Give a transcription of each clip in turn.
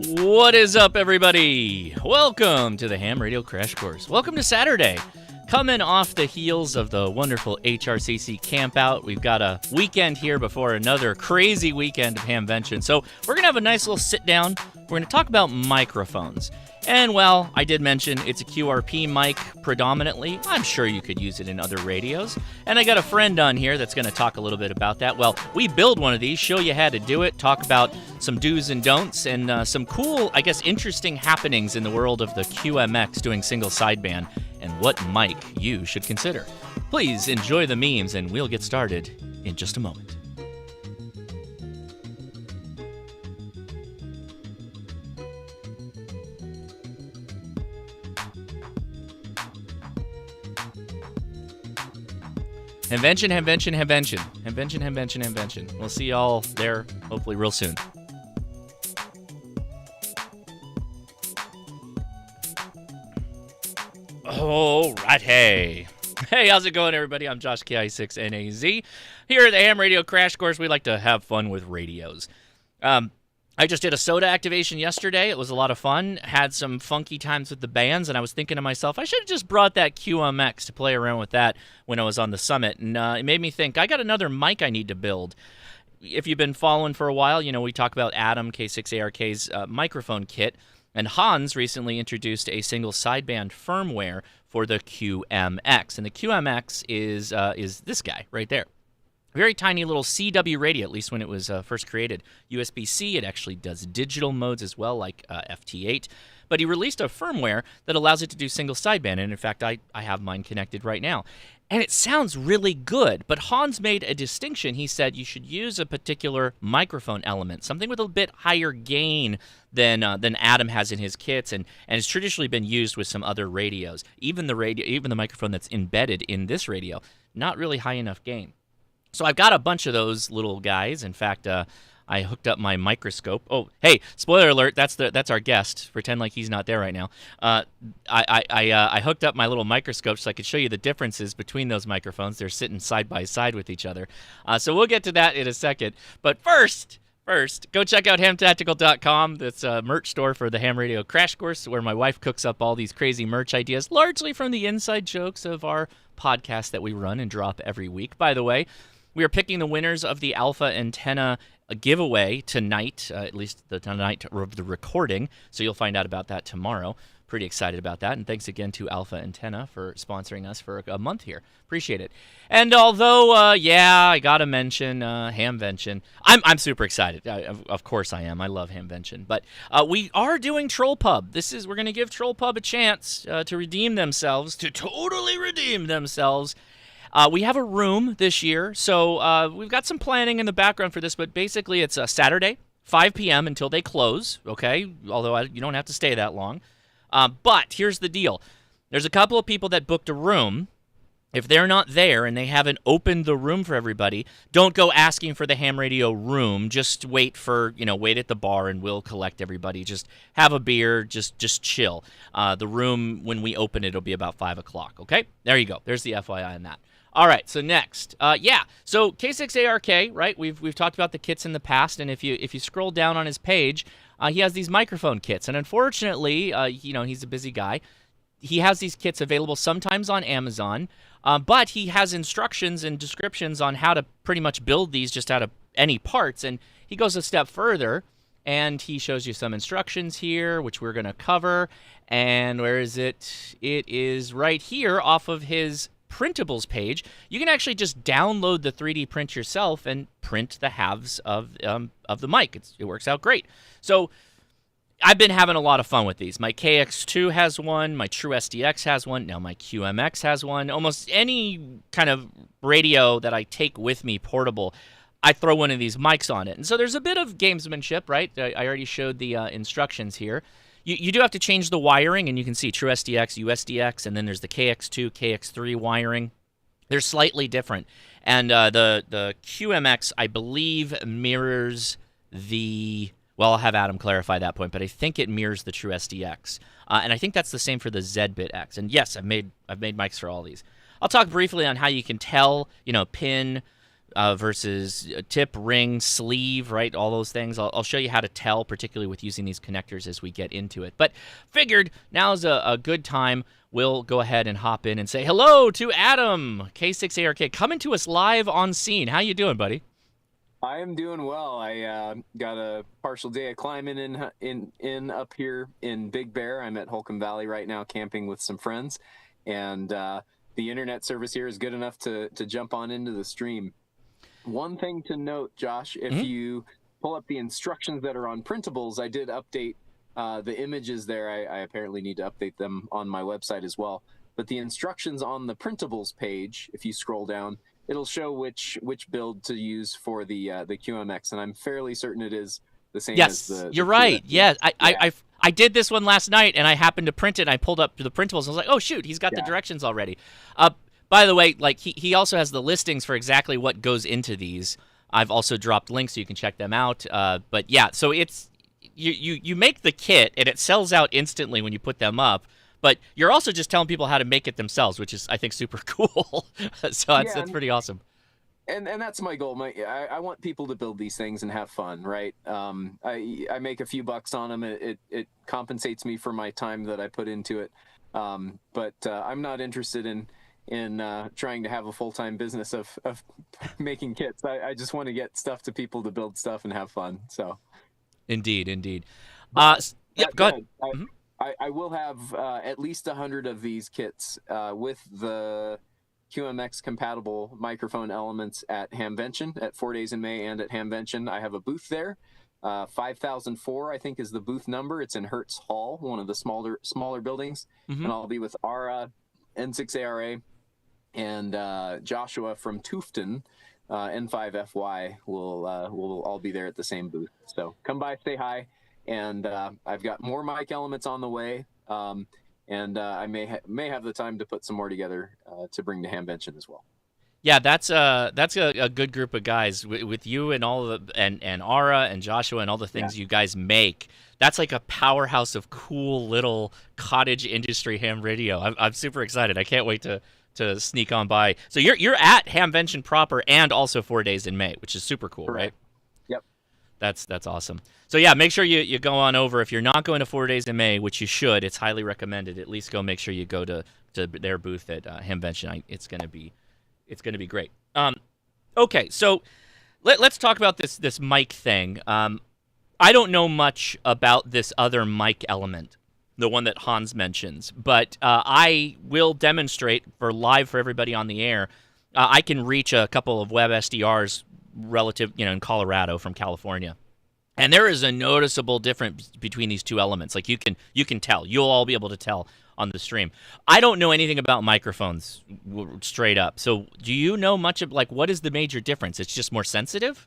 What is up, everybody? Welcome to the Ham Radio Crash Course. Welcome to Saturday. Coming off the heels of the wonderful HRCC campout, we've got a weekend here before another crazy weekend of Hamvention. So we're going to have a nice little sit down. We're going to talk about microphones. And, well, I did mention it's a QRP mic predominantly. I'm sure you could use it in other radios. And I got a friend on here that's going to talk a little bit about that. Well, we build one of these, show you how to do it, talk about some do's and don'ts, and some cool, I guess, interesting happenings in the world of the QMX doing single sideband, and what mic you should consider. Please enjoy the memes, and we'll get started in just a moment. Hamvention. We'll see y'all there hopefully real soon. All right, hey, how's it going, everybody? I'm Josh KI6NAZ. Here at the Ham Radio Crash Course, we like to have fun with radios. I just did a soda activation yesterday. It was a lot of fun. Had some funky times with the bands, and I was thinking to myself, I should have just brought that QMX to play around with that when I was on the summit. And it made me think, I got another mic I need to build. If you've been following for a while, you know we talk about Adam K6ARK's microphone kit. And Hanz recently introduced a single sideband firmware for the QMX. And the QMX is this guy right there. Very tiny little CW radio, at least when it was first created. USB-C, it actually does digital modes as well, like FT8. But he released a firmware that allows it to do single sideband, and in fact, I have mine connected right now. And it sounds really good, but Hanz made a distinction. He said you should use a particular microphone element, something with a bit higher gain than Adam has in his kits, and has traditionally been used with some other radios. Even the microphone that's embedded in this radio, not really high enough gain. So I've got a bunch of those little guys. In fact, I hooked up my microscope. Oh, hey, spoiler alert! That's our guest. Pretend like he's not there right now. I hooked up my little microscope so I could show you the differences between those microphones. They're sitting side by side with each other. So we'll get to that in a second. But first, go check out hamtactical.com. That's a merch store for the Ham Radio Crash Course, where my wife cooks up all these crazy merch ideas, largely from the inside jokes of our podcast that we run and drop every week. By the way, we are picking the winners of the Alpha Antenna giveaway tonight, at least the night of the recording, so you'll find out about that tomorrow. Pretty excited about that, and thanks again to Alpha Antenna for sponsoring us for a month here. Appreciate it. And although, I gotta mention Hamvention. I'm super excited. Of course I am. I love Hamvention. But we are doing TrollPub. We're gonna give TrollPub a chance to redeem themselves, to totally redeem themselves. We have a room this year, so we've got some planning in the background for this, but basically it's a Saturday, 5 p.m. until they close, okay? Although you don't have to stay that long. But here's the deal. There's a couple of people that booked a room. If they're not there and they haven't opened the room for everybody, don't go asking for the ham radio room. Just wait at the bar and we'll collect everybody. Just have a beer, just chill. The room, when we open it, will be about 5 o'clock, okay? There you go. There's the FYI on that. All right, so next, so K6ARK, right? We've talked about the kits in the past, and if you scroll down on his page, he has these microphone kits, and unfortunately, he's a busy guy. He has these kits available sometimes on Amazon, but he has instructions and descriptions on how to pretty much build these just out of any parts, and he goes a step further, and he shows you some instructions here, which we're going to cover, and where is it? It is right here off of his printables page. You can actually just download the 3D print yourself and print the halves of the mic. It works out great. So I've been having a lot of fun with these. My KX2 has one, my TruSDX has one, now my QMX has one. Almost any kind of radio that I take with me portable, I throw one of these mics on it. And so there's a bit of gamesmanship, right? I already showed the instructions here. You do have to change the wiring, and you can see TruSDX, USDX, and then there's the KX2, KX3 wiring. They're slightly different. And the QMX, I believe, mirrors the... Well, I'll have Adam clarify that point, but I think it mirrors the TruSDX. And I think that's the same for the ZBitx. And yes, I've made mics for all these. I'll talk briefly on how you can tell, pin versus tip, ring, sleeve, right? All those things. I'll show you how to tell, particularly with using these connectors as we get into it. But figured now's a good time. We'll go ahead and hop in and say hello to Adam, K6ARK, coming to us live on scene. How you doing, buddy? I am doing well. I got a partial day of climbing in up here in Big Bear. I'm at Holcomb Valley right now, camping with some friends, and the internet service here is good enough to jump on into the stream. One thing to note, Josh, if you pull up the instructions that are on printables, I did update the images there. I apparently need to update them on my website as well. But the instructions on the printables page, if you scroll down, it'll show which build to use for the QMX, and I'm fairly certain it is the same as the you're right. QMX. Yeah, I did this one last night, and I happened to print it, and I pulled up the printables, and I was like, oh, shoot, he's got the directions already. By the way, like he also has the listings for exactly what goes into these. I've also dropped links so you can check them out. But yeah, so it's you make the kit, and it sells out instantly when you put them up. But you're also just telling people how to make it themselves, which is, I think, super cool. So that's pretty awesome. And that's my goal. I want people to build these things and have fun, right? I make a few bucks on them. It compensates me for my time that I put into it. But I'm not interested in trying to have a full-time business of making kits. I just want to get stuff to people to build stuff and have fun. So, indeed. Go ahead. I will have at least 100 of these kits with the QMX compatible microphone elements at Hamvention at 4 Days in May and at Hamvention. I have a booth there. 5004, I think, is the booth number. It's in Hertz Hall, one of the smaller buildings. And I'll be with Ara, N6ARA, and Joshua from Tufton. N5FY will all be there at the same booth. So come by, say hi. And I've got more mic elements on the way, and I may have the time to put some more together to bring to Hamvention as well. Yeah, that's a good group of guys with you and all the and Ara and Joshua and all the things you guys make. That's like a powerhouse of cool little cottage industry ham radio. I'm super excited. I can't wait to sneak on by. So you're at Hamvention proper and also 4 Days in May, which is super cool, Correct. Right? Yep. That's awesome. So yeah, make sure you go on over. If you're not going to 4 Days in May, which you should, it's highly recommended. At least go make sure you go to their booth at Hamvention. It's gonna be great. Okay, so let's talk about this mic thing. I don't know much about this other mic element, the one that Hanz mentions, but I will demonstrate for everybody on the air. I can reach a couple of web SDRs relative, in Colorado from California. And there is a noticeable difference between these two elements. Like you can tell. You'll all be able to tell on the stream. I don't know anything about microphones straight up. So do you know much of what is the major difference? It's just more sensitive?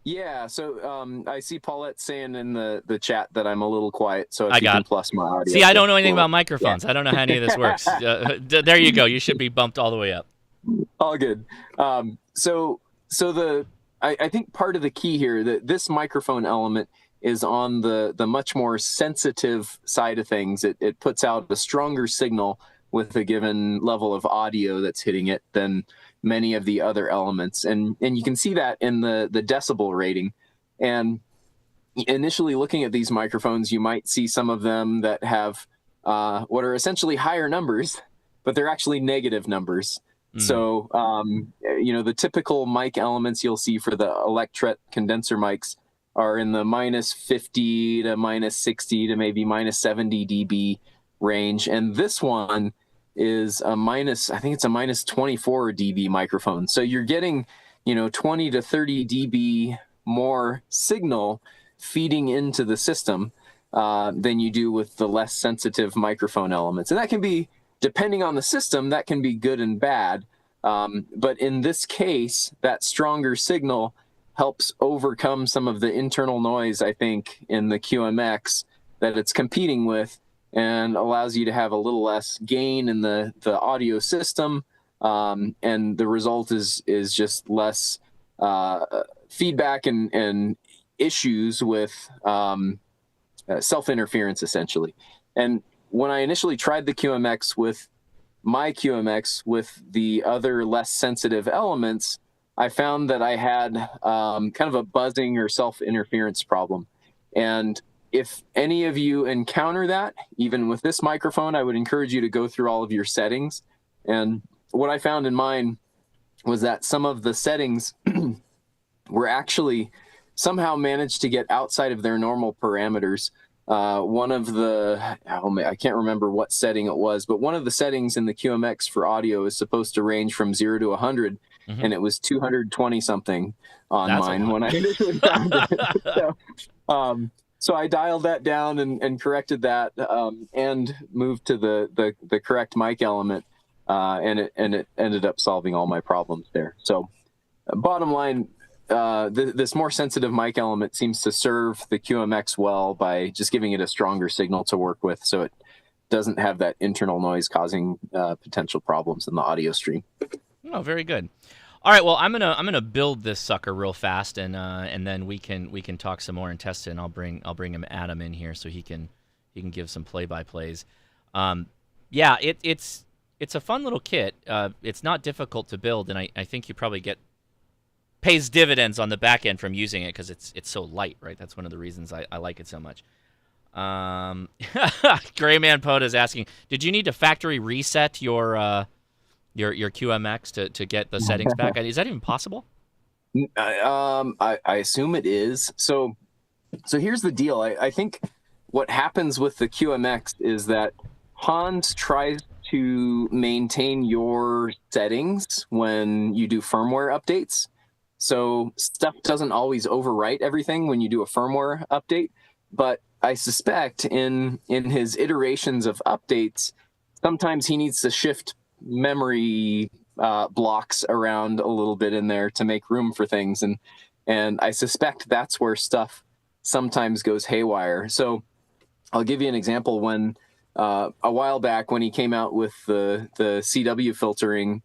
Yeah, so I see Paulette saying in the chat that I'm a little quiet, so if you can plus my audio. See, I don't know anything about microphones. I don't know how any of this works. There you go. You should be bumped all the way up. All good. I think part of the key here, that this microphone element is on the much more sensitive side of things. It puts out a stronger signal with a given level of audio that's hitting it than many of the other elements. And you can see that in the decibel rating. And initially looking at these microphones, you might see some of them that have what are essentially higher numbers, but they're actually negative numbers. So, the typical mic elements you'll see for the Electret condenser mics are in the minus 50 to minus 60 to maybe minus 70 dB range. And this one is I think it's a minus 24 dB microphone. So you're getting, 20 to 30 dB more signal feeding into the system than you do with the less sensitive microphone elements. And that can be, depending on the system, that can be good and bad. But in this case, that stronger signal helps overcome some of the internal noise, I think, in the QMX that it's competing with, and allows you to have a little less gain in the audio system. And the result is just less feedback and issues with self-interference, essentially. And when I initially tried the QMX with my QMX with the other less sensitive elements, I found that I had kind of a buzzing or self-interference problem. And if any of you encounter that, even with this microphone, I would encourage you to go through all of your settings. And what I found in mine was that some of the settings were actually somehow managed to get outside of their normal parameters. One of the, I can't remember what setting it was, but one of the settings in the QMX for audio is supposed to range from 0 to 100, and it was 220 something on That's mine when I initially found it. So I dialed that down and corrected that, and moved to the correct mic element, and it ended up solving all my problems there. So bottom line, this more sensitive mic element seems to serve the QMX well by just giving it a stronger signal to work with, so it doesn't have that internal noise causing potential problems in the audio stream. Oh, very good. All right, well, I'm gonna build this sucker real fast, and then we can talk some more and test it. And I'll bring him Adam in here so he can give some play-by-plays. Yeah, it's a fun little kit. It's not difficult to build, and I think you probably pays dividends on the back end from using it because it's so light, right? That's one of the reasons I like it so much. Grayman Poda is asking, did you need to factory reset your QMX to get the settings back? Is that even possible? I assume it is. So here's the deal. I think what happens with the QMX is that Hanz tries to maintain your settings when you do firmware updates. So stuff doesn't always overwrite everything when you do a firmware update. But I suspect in his iterations of updates, sometimes he needs to shift memory blocks around a little bit in there to make room for things, and I suspect that's where stuff sometimes goes haywire. So I'll give you an example. When a while back when he came out with the CW filtering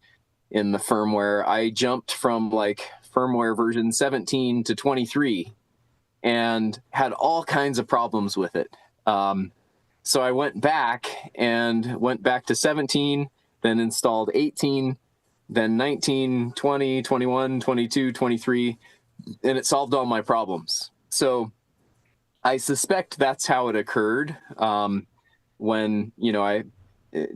in the firmware, I jumped from like firmware version 17 to 23 and had all kinds of problems with it. So I went back to 17, then installed 18, then 19, 20, 21, 22, 23, and it solved all my problems. So I suspect that's how it occurred, when, I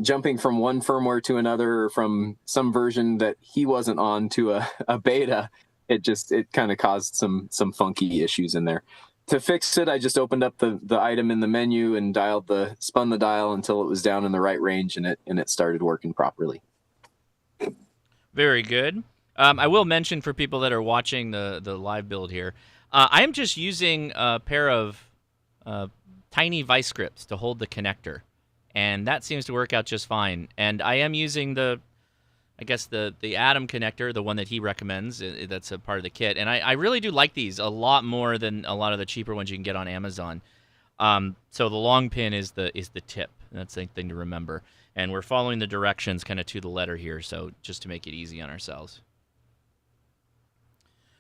jumping from one firmware to another, or from some version that he wasn't on to a beta, it kind of caused some funky issues in there. To fix it, I just opened up the item in the menu and spun the dial until it was down in the right range, and it started working properly. Very good. I will mention for people that are watching the live build here, I am just using a pair of tiny vice grips to hold the connector, and that seems to work out just fine. And I am using the Atom connector, the one that he recommends. That's a part of the kit, and I really do like these a lot more than a lot of the cheaper ones you can get on Amazon. So the long pin is the tip. That's the thing to remember. And we're following the directions kind of to the letter here, so just to make it easy on ourselves.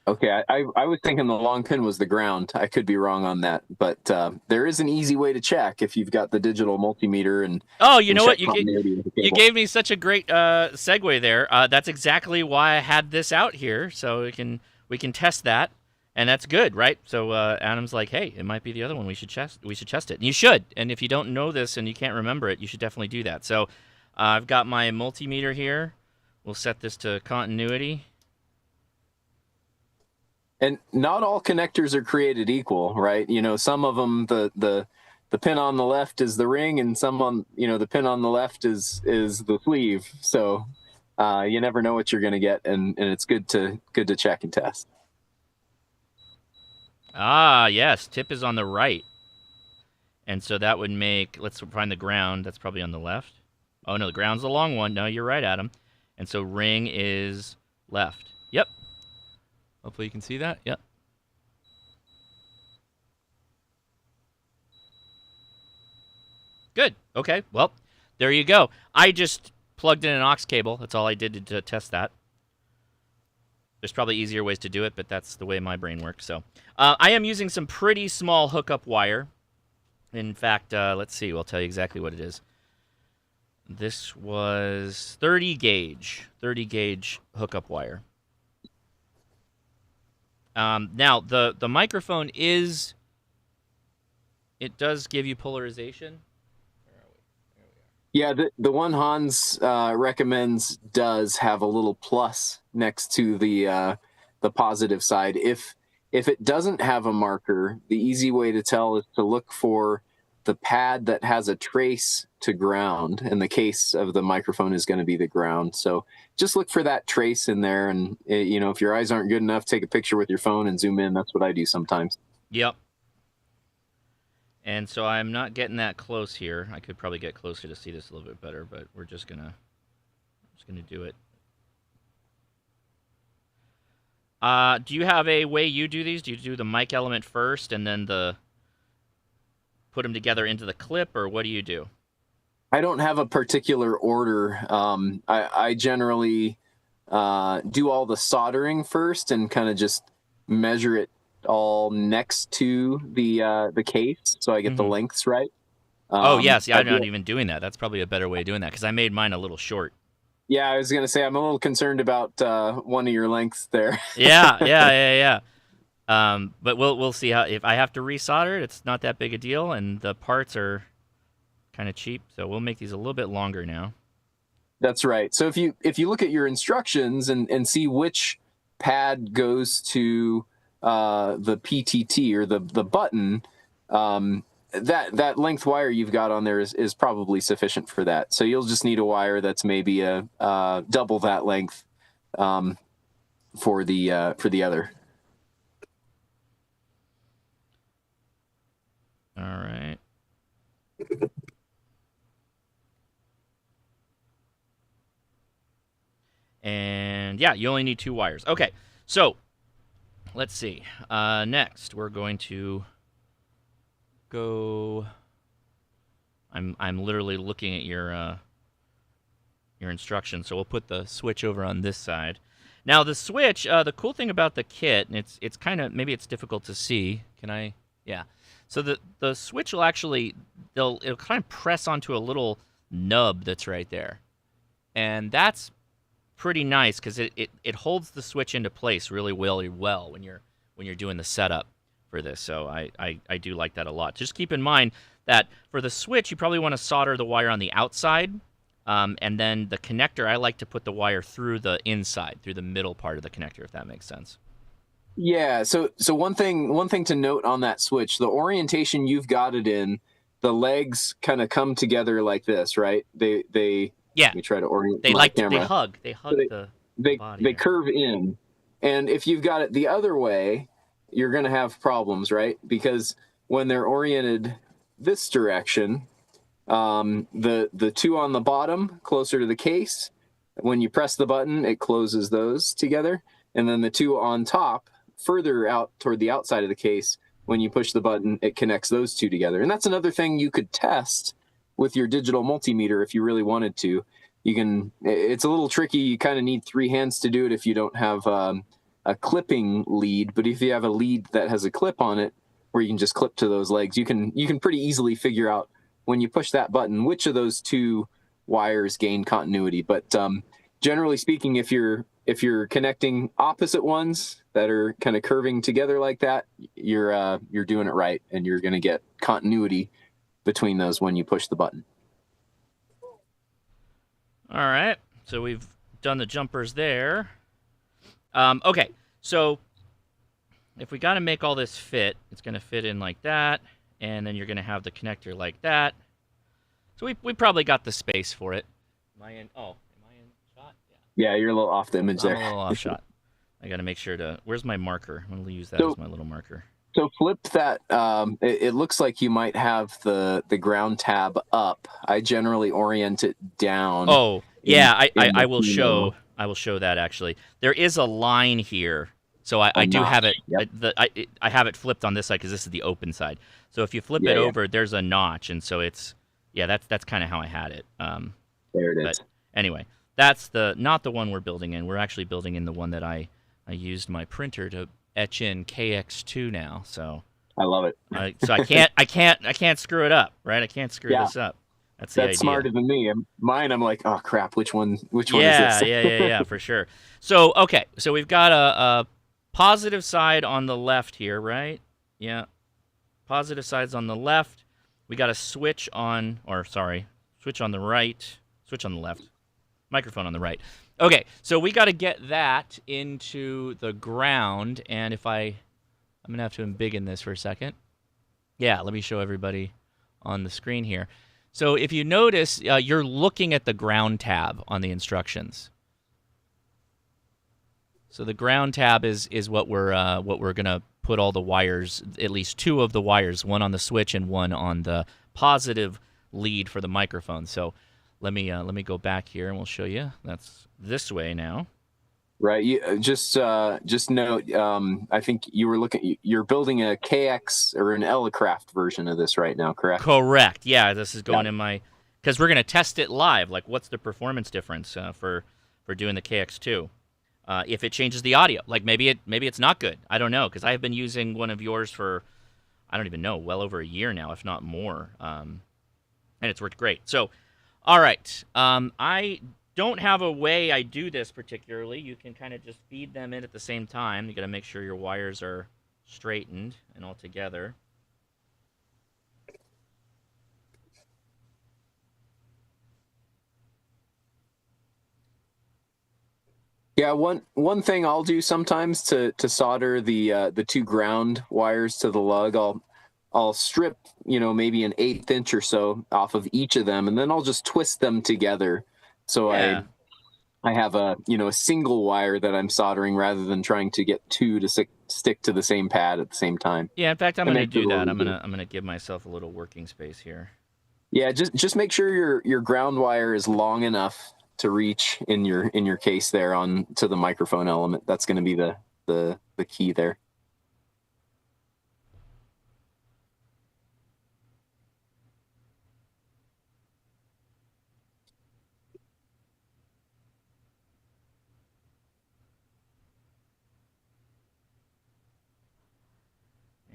Okay, I was thinking the long pin was the ground. I could be wrong on that, but there is an easy way to check if you've got the digital multimeter. And oh, you know what? You gave me such a great segue there. That's exactly why I had this out here, so we can test that, and that's good, right? So Adam's like, hey, it might be the other one. We should test it, and you should. And if you don't know this and you can't remember it, you should definitely do that. So I've got my multimeter here. We'll set this to continuity. And not all connectors are created equal, right? Some of them, the pin on the left is the ring, and some on, the pin on the left is the sleeve. So you never know what you're going to get, and it's good to check and test. Ah, yes, tip is on the right, and so that would make. Let's find the ground. That's probably on the left. Oh no, the ground's the long one. No, you're right, Adam. And so ring is left. Yep. Hopefully you can see that. Yep. Good. Okay. Well, there you go. I just plugged in an aux cable. That's all I did to test that. There's probably easier ways to do it, but that's the way my brain works. So I am using some pretty small hookup wire. In fact, let's see. I'll tell you exactly what it is. This was 30 gauge hookup wire. Now the microphone is, it does give you polarization. Yeah, the one Hanz recommends does have a little plus next to the positive side. If it doesn't have a marker, the easy way to tell is to look for the pad that has a trace to ground, and the case of the microphone is going to be the ground. So just look for that trace in there, and if your eyes aren't good enough, take a picture with your phone and zoom in. That's what I do sometimes. Yep. And so I'm not getting that close here. I could probably get closer to see this a little bit better, but we're just gonna do it. Do you have a way you do these? Do you do the mic element first and then put them together into the clip, or what do you do? I don't have a particular order. I generally do all the soldering first and kind of just measure it all next to the case, so I get the lengths right. Oh yes, yeah, I'm not even doing that. That's probably a better way of doing that, because I made mine a little short. Yeah, I was gonna say I'm a little concerned about one of your lengths there. yeah. But we'll see how, if I have to resolder it, it's not that big a deal, and the parts are kind of cheap, so we'll make these a little bit longer now. That's right. So if you look at your instructions and see which pad goes to the PTT or the button, that length wire you've got on there is probably sufficient for that. So you'll just need a wire that's maybe a double that length for the other. All right. And yeah, you only need 2 wires. Okay, so let's see. Next, we're going to go. I'm literally looking at your instructions. So we'll put the switch over on this side. Now the switch, the cool thing about the kit, and it's kind of, maybe it's difficult to see. Can I? Yeah. So the switch will actually, it'll kind of press onto a little nub that's right there, and that's pretty nice because it holds the switch into place really well when you're doing the setup for this. So I do like that a lot. Just keep in mind that for the switch, you probably want to solder the wire on the outside, and then the connector, I like to put the wire through the inside, through the middle part of the connector, if that makes sense. Yeah. So one thing to note on that switch, the orientation you've got it in, the legs kind of come together like this, right? They yeah. Let me try to orient they my like camera. They hug so the body. They curve in, and if you've got it the other way, you're going to have problems, right? Because when they're oriented this direction, the 2 on the bottom closer to the case, when you press the button, it closes those together, and then the 2 on top further out toward the outside of the case, when you push the button, it connects those 2 together. And that's another thing you could test with your digital multimeter if you really wanted to. You can. It's a little tricky. You kind of need 3 hands to do it if you don't have a clipping lead. But if you have a lead that has a clip on it, where you can just clip to those legs, you can pretty easily figure out when you push that button which of those 2 wires gain continuity. But generally speaking, if you're connecting opposite ones that are kind of curving together like that, you're doing it right, and you're going to get continuity between those when you push the button. All right, so we've done the jumpers there. Okay, so if we got to make all this fit, it's going to fit in like that, and then you're going to have the connector like that. So we probably got the space for it. Am I in shot? Yeah, you're a little off the image there. I'm a little off shot. I got to make sure to. Where's my marker? I'm going to use that as my little marker. So flip that. It looks like you might have the ground tab up. I generally orient it down. Oh, yeah. I will show. I will show that actually. There is a line here, so I do have it. Yep. I have it flipped on this side because this is the open side. So if you flip it over, there's a notch, and so it's that's kind of how I had it. There it is. But anyway, that's not the one we're building in. We're actually building in the one that I used my printer to etch in KX2 now, so I love it. So I can't screw it up, right? I can't screw this up. That's the idea. Smarter than me. Mine, I'm like, oh crap, which one is this? Yeah, for sure. So okay, so we've got positive side on the left here, right? Yeah. Positive side's on the left. We got a switch on, or sorry, switch on the right, switch on the left, microphone on the right. Okay, so we got to get that into the ground, and I'm going to have to embiggen this for a second. Yeah, let me show everybody on the screen here. So if you notice, you're looking at the ground tab on the instructions. So the ground tab is what we're gonna put all the wires, at least two of the wires, one on the switch and one on the positive lead for the microphone. So let me go back here and we'll show you. That's this way now. Right. You just note. I think you're building a KX or an Elecraft version of this right now, correct? Correct. Yeah, this is going in my, because we're gonna test it live. Like, what's the performance difference for doing the KX2? If it changes the audio, like maybe it's not good. I don't know, because I have been using one of yours for, I don't even know, well over a year now, if not more, and it's worked great. So, all right, I don't have a way I do this particularly. You can kind of just feed them in at the same time. You got to make sure your wires are straightened and all together. Yeah, one thing I'll do sometimes to solder the two ground wires to the lug, I'll strip, maybe an 1/8 inch or so off of each of them, and then I'll just twist them together. So Yeah. I have a single wire that I'm soldering rather than trying to get two to stick to the same pad at the same time. Yeah, in fact, I'm going to do that. I'm going to give myself a little working space here. Yeah, just make sure your ground wire is long enough to reach in your case there on to the microphone element. That's going to be the key there.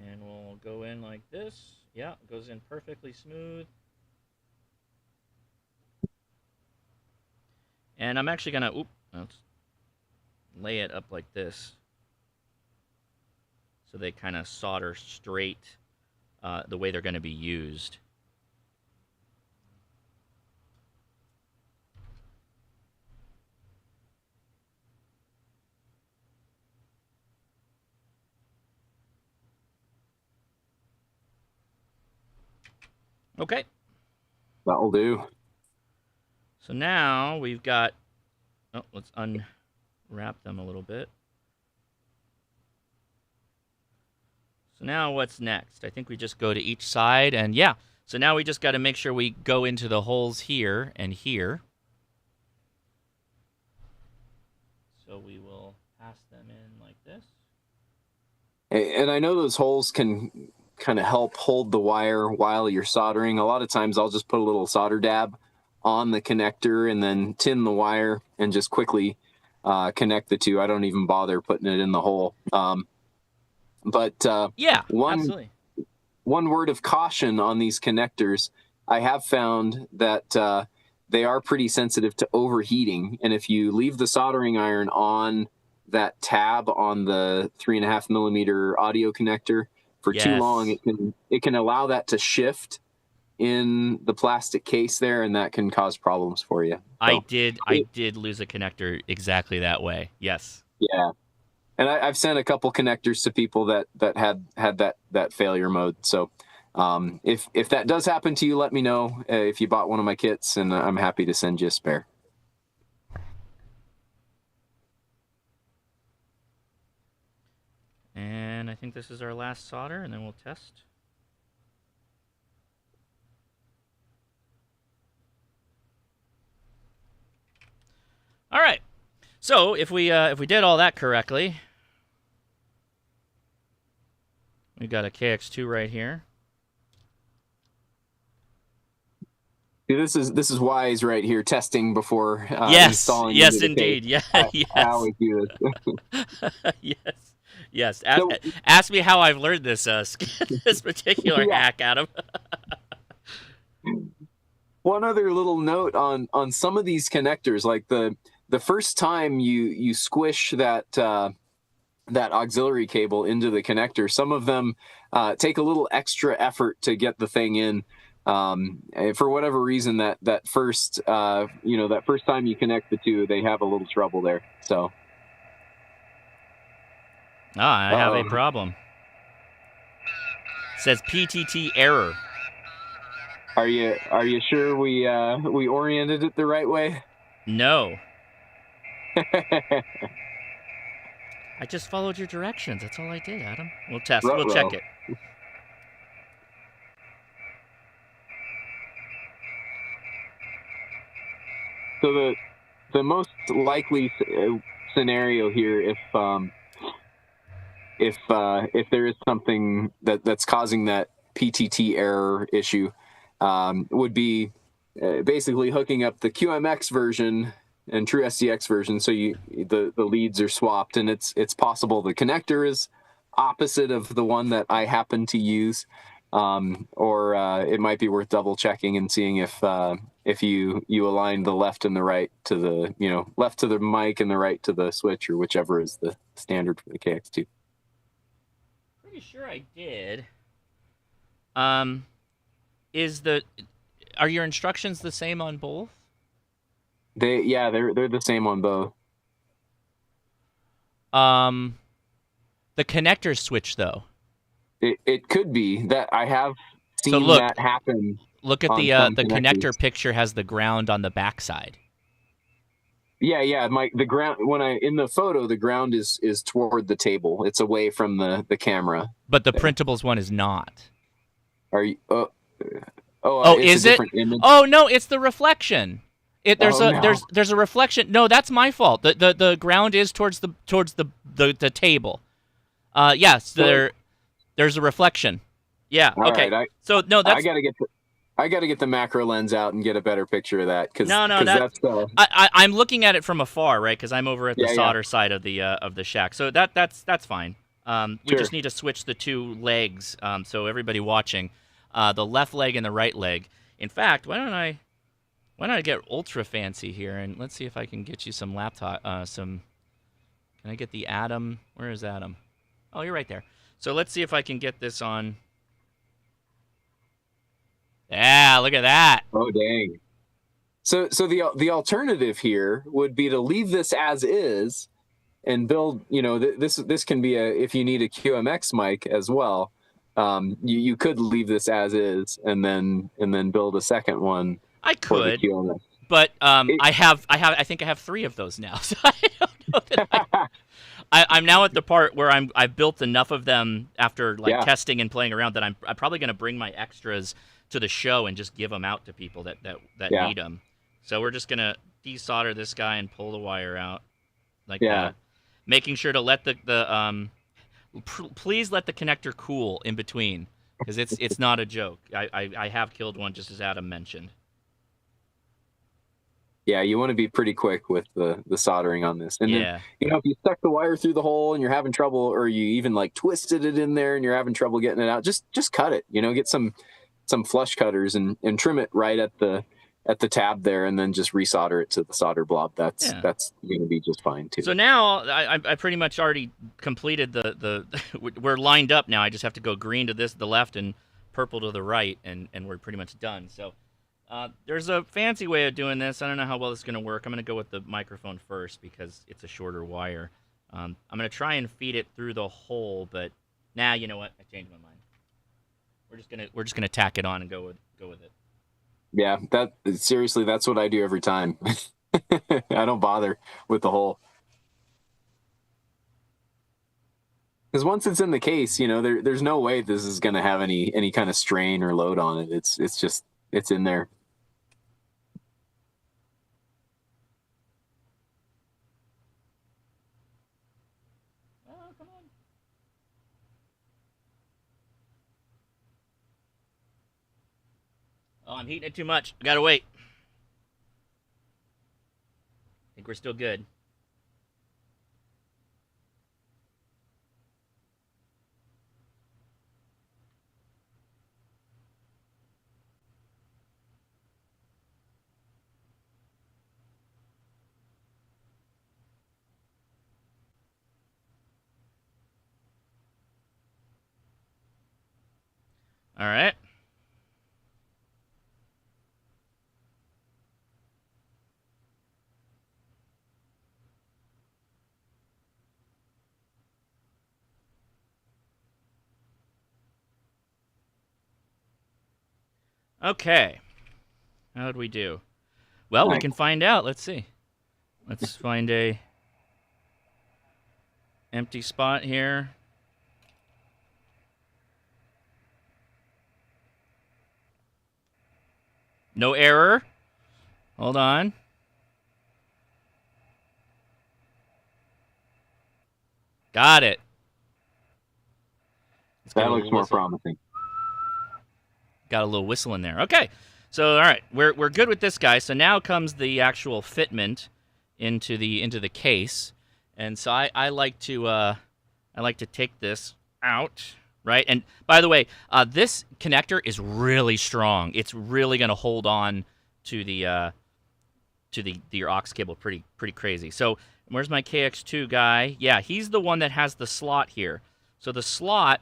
And we'll go in like this. Yeah, it goes in perfectly smooth. And I'm actually going to, let's lay it up like this. So they kind of solder straight the way they're going to be used. Okay. That'll do. So now we've got, let's unwrap them a little bit. So now what's next? I think we just go to each side, and yeah. So now we just got to make sure we go into the holes here and here. So we will pass them in like this. And I know those holes can kind of help hold the wire while you're soldering. A lot of times I'll just put a little solder dab on the connector and then tin the wire and just quickly connect the two. I don't even bother putting it in the hole. Yeah, absolutely. One word of caution on these connectors, I have found that they are pretty sensitive to overheating. And if you leave the soldering iron on that tab on the 3.5 millimeter audio connector for too long, it can allow that to shift in the plastic case there, and that can cause problems for you. So I did lose a connector exactly that way. Yes. Yeah. And I've sent a couple connectors to people that had that failure mode. So if that does happen to you, let me know if you bought one of my kits, and I'm happy to send you a spare. And I think this is our last solder, and then we'll test. All right. So if we did all that correctly, we've got a KX2 right here. This is wise right here, testing before installing. Yes, indeed. Yeah, yes. I always do this. Yes. Ask me how I've learned this this particular hack, Adam. One other little note on some of these connectors, like the first time you squish that that auxiliary cable into the connector. Some of them take a little extra effort to get the thing in. For whatever reason, that first that first time you connect the two, they have a little trouble there. So, I have a problem. It says PTT error. Are you sure we oriented it the right way? No. I just followed your directions. That's all I did, Adam. We'll test. Ruh-roh. We'll check it. So the most likely scenario here, if there is something that's causing that PTT error issue, would be basically hooking up the QMX version and TruSDX version, so the leads are swapped, and it's possible the connector is opposite of the one that I happen to use, or it might be worth double checking and seeing if you align the left and the right to the left to the mic and the right to the switch, or whichever is the standard for the KX2. Pretty sure I did. Are your instructions the same on both? They're the same on both. The connector switch though. It could be that I have seen that happen. Look at the connector picture has the ground on the backside. Yeah. The ground, in the photo, the ground is toward the table. It's away from the camera. But the printables one is not. Are you? Is it? Image? Oh no, it's the reflection. There's a reflection. No, that's my fault. The ground is towards the table. Yes, there's a reflection. Yeah. Okay. Right, so no, that's. I gotta get the macro lens out and get a better picture of that. I'm looking at it from afar, right? Because I'm over at the solder side of the shack. So that's fine. We just need to switch the two legs. So everybody watching, the left leg and the right leg. In fact, why don't I get ultra fancy here, and let's see if I can get you some laptop. Can I get the Adam? Where is Adam? Oh, you're right there. So let's see if I can get this on. Yeah, look at that. Oh, dang. So the alternative here would be to leave this as is and build, this can be if you need a QMX mic as well, you could leave this as is and then build a second one. I could, but I think I have 3 of those now. So I don't know that I'm now at the part where I've built enough of them after testing and playing around that I'm probably going to bring my extras to the show and just give them out to people that need them. So we're just going to desolder this guy and pull the wire out like that. Making sure to let please let the connector cool in between, because it's not a joke. I have killed one, just as Adam mentioned. Yeah, you want to be pretty quick with the soldering on this. And then, if you stuck the wire through the hole and you're having trouble, or you even twisted it in there and you're having trouble getting it out, just cut it. Get some flush cutters and trim it right at the tab there, and then just resolder it to the solder blob. That's going to be just fine too. So now I pretty much already completed the we're lined up now. I just have to go green to the left and purple to the right, and we're pretty much done. So there's a fancy way of doing this. I don't know how well this is going to work. I'm going to go with the microphone first because it's a shorter wire. I'm going to try and feed it through the hole, but you know what? I changed my mind. We're just gonna tack it on and go with it. Yeah, seriously, that's what I do every time. I don't bother with the hole, because once it's in the case, there's no way this is gonna have any kind of strain or load on it. It's in there. Oh, I'm heating it too much. I gotta wait. I think we're still good. All right. Okay. How'd we do? Well, we can find out. Let's see. Let's find a empty spot here. No error. Hold on. Got it. That looks more promising. Got a little whistle in there. Okay. So all right, we're good with this guy. So now comes the actual fitment into the case. And so I like to take this out, right? And by the way, this connector is really strong. It's really going to hold on to your aux cable pretty crazy. So where's my KX2 guy? Yeah, he's the one that has the slot here. So the slot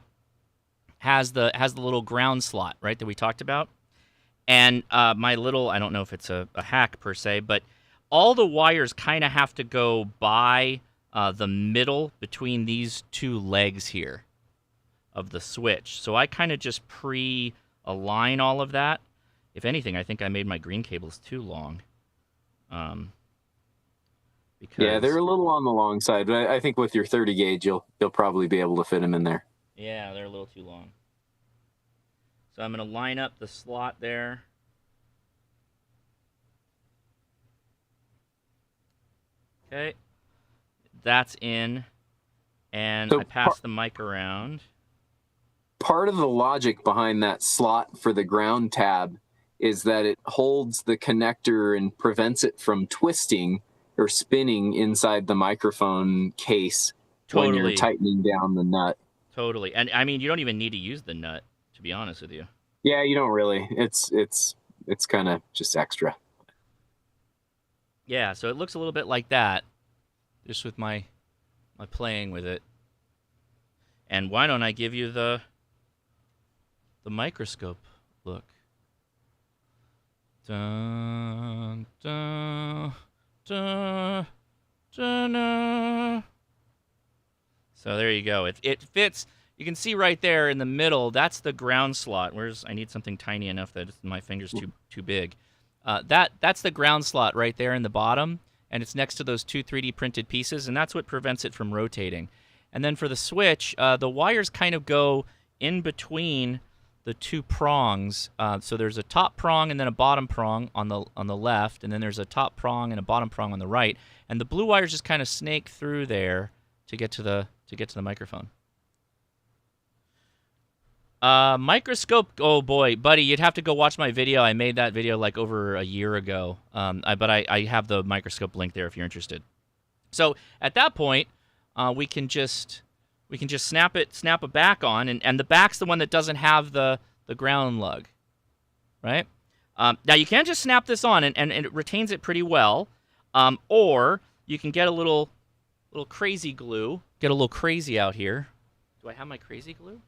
has the little ground slot, right, that we talked about. And my little, I don't know if it's a hack per se, but all the wires kind of have to go by the middle between these two legs here of the switch. So I kind of just pre-align all of that. If anything, I think I made my green cables too long. Yeah, they're a little on the long side, but I think with your 30 gauge, you'll probably be able to fit them in there. Yeah, they're a little too long. So I'm going to line up the slot there. Okay. That's in. And so I pass the mic around. Part of the logic behind that slot for the ground tab is that it holds the connector and prevents it from twisting or spinning inside the microphone case when you're tightening down the nut. Totally. And I mean, you don't even need to use the nut, to be honest with you. Yeah, you don't really. It's kind of just extra. Yeah, so it looks a little bit like that, just with my playing with it. And why don't I give you the microscope look? Dun, dun, dun, dun, dun. So there you go. It fits. You can see right there in the middle. That's the ground slot. I need something tiny enough that my finger's too big. That's the ground slot right there in the bottom, and it's next to those two 3D printed pieces, and that's what prevents it from rotating. And then for the switch, the wires kind of go in between the two prongs. So there's a top prong and then a bottom prong on the left, and then there's a top prong and a bottom prong on the right. And the blue wires just kind of snake through there to get to the microphone. Microscope. Oh boy, buddy, you'd have to go watch my video. I made that video like over a year ago. But I have the microscope link there if you're interested. So at that point, we can just snap it back on, and the back's the one that doesn't have the ground lug, right? Now you can just snap this on, and it retains it pretty well, or you can get a little crazy glue. Get a little crazy out here. Do I have my crazy glue?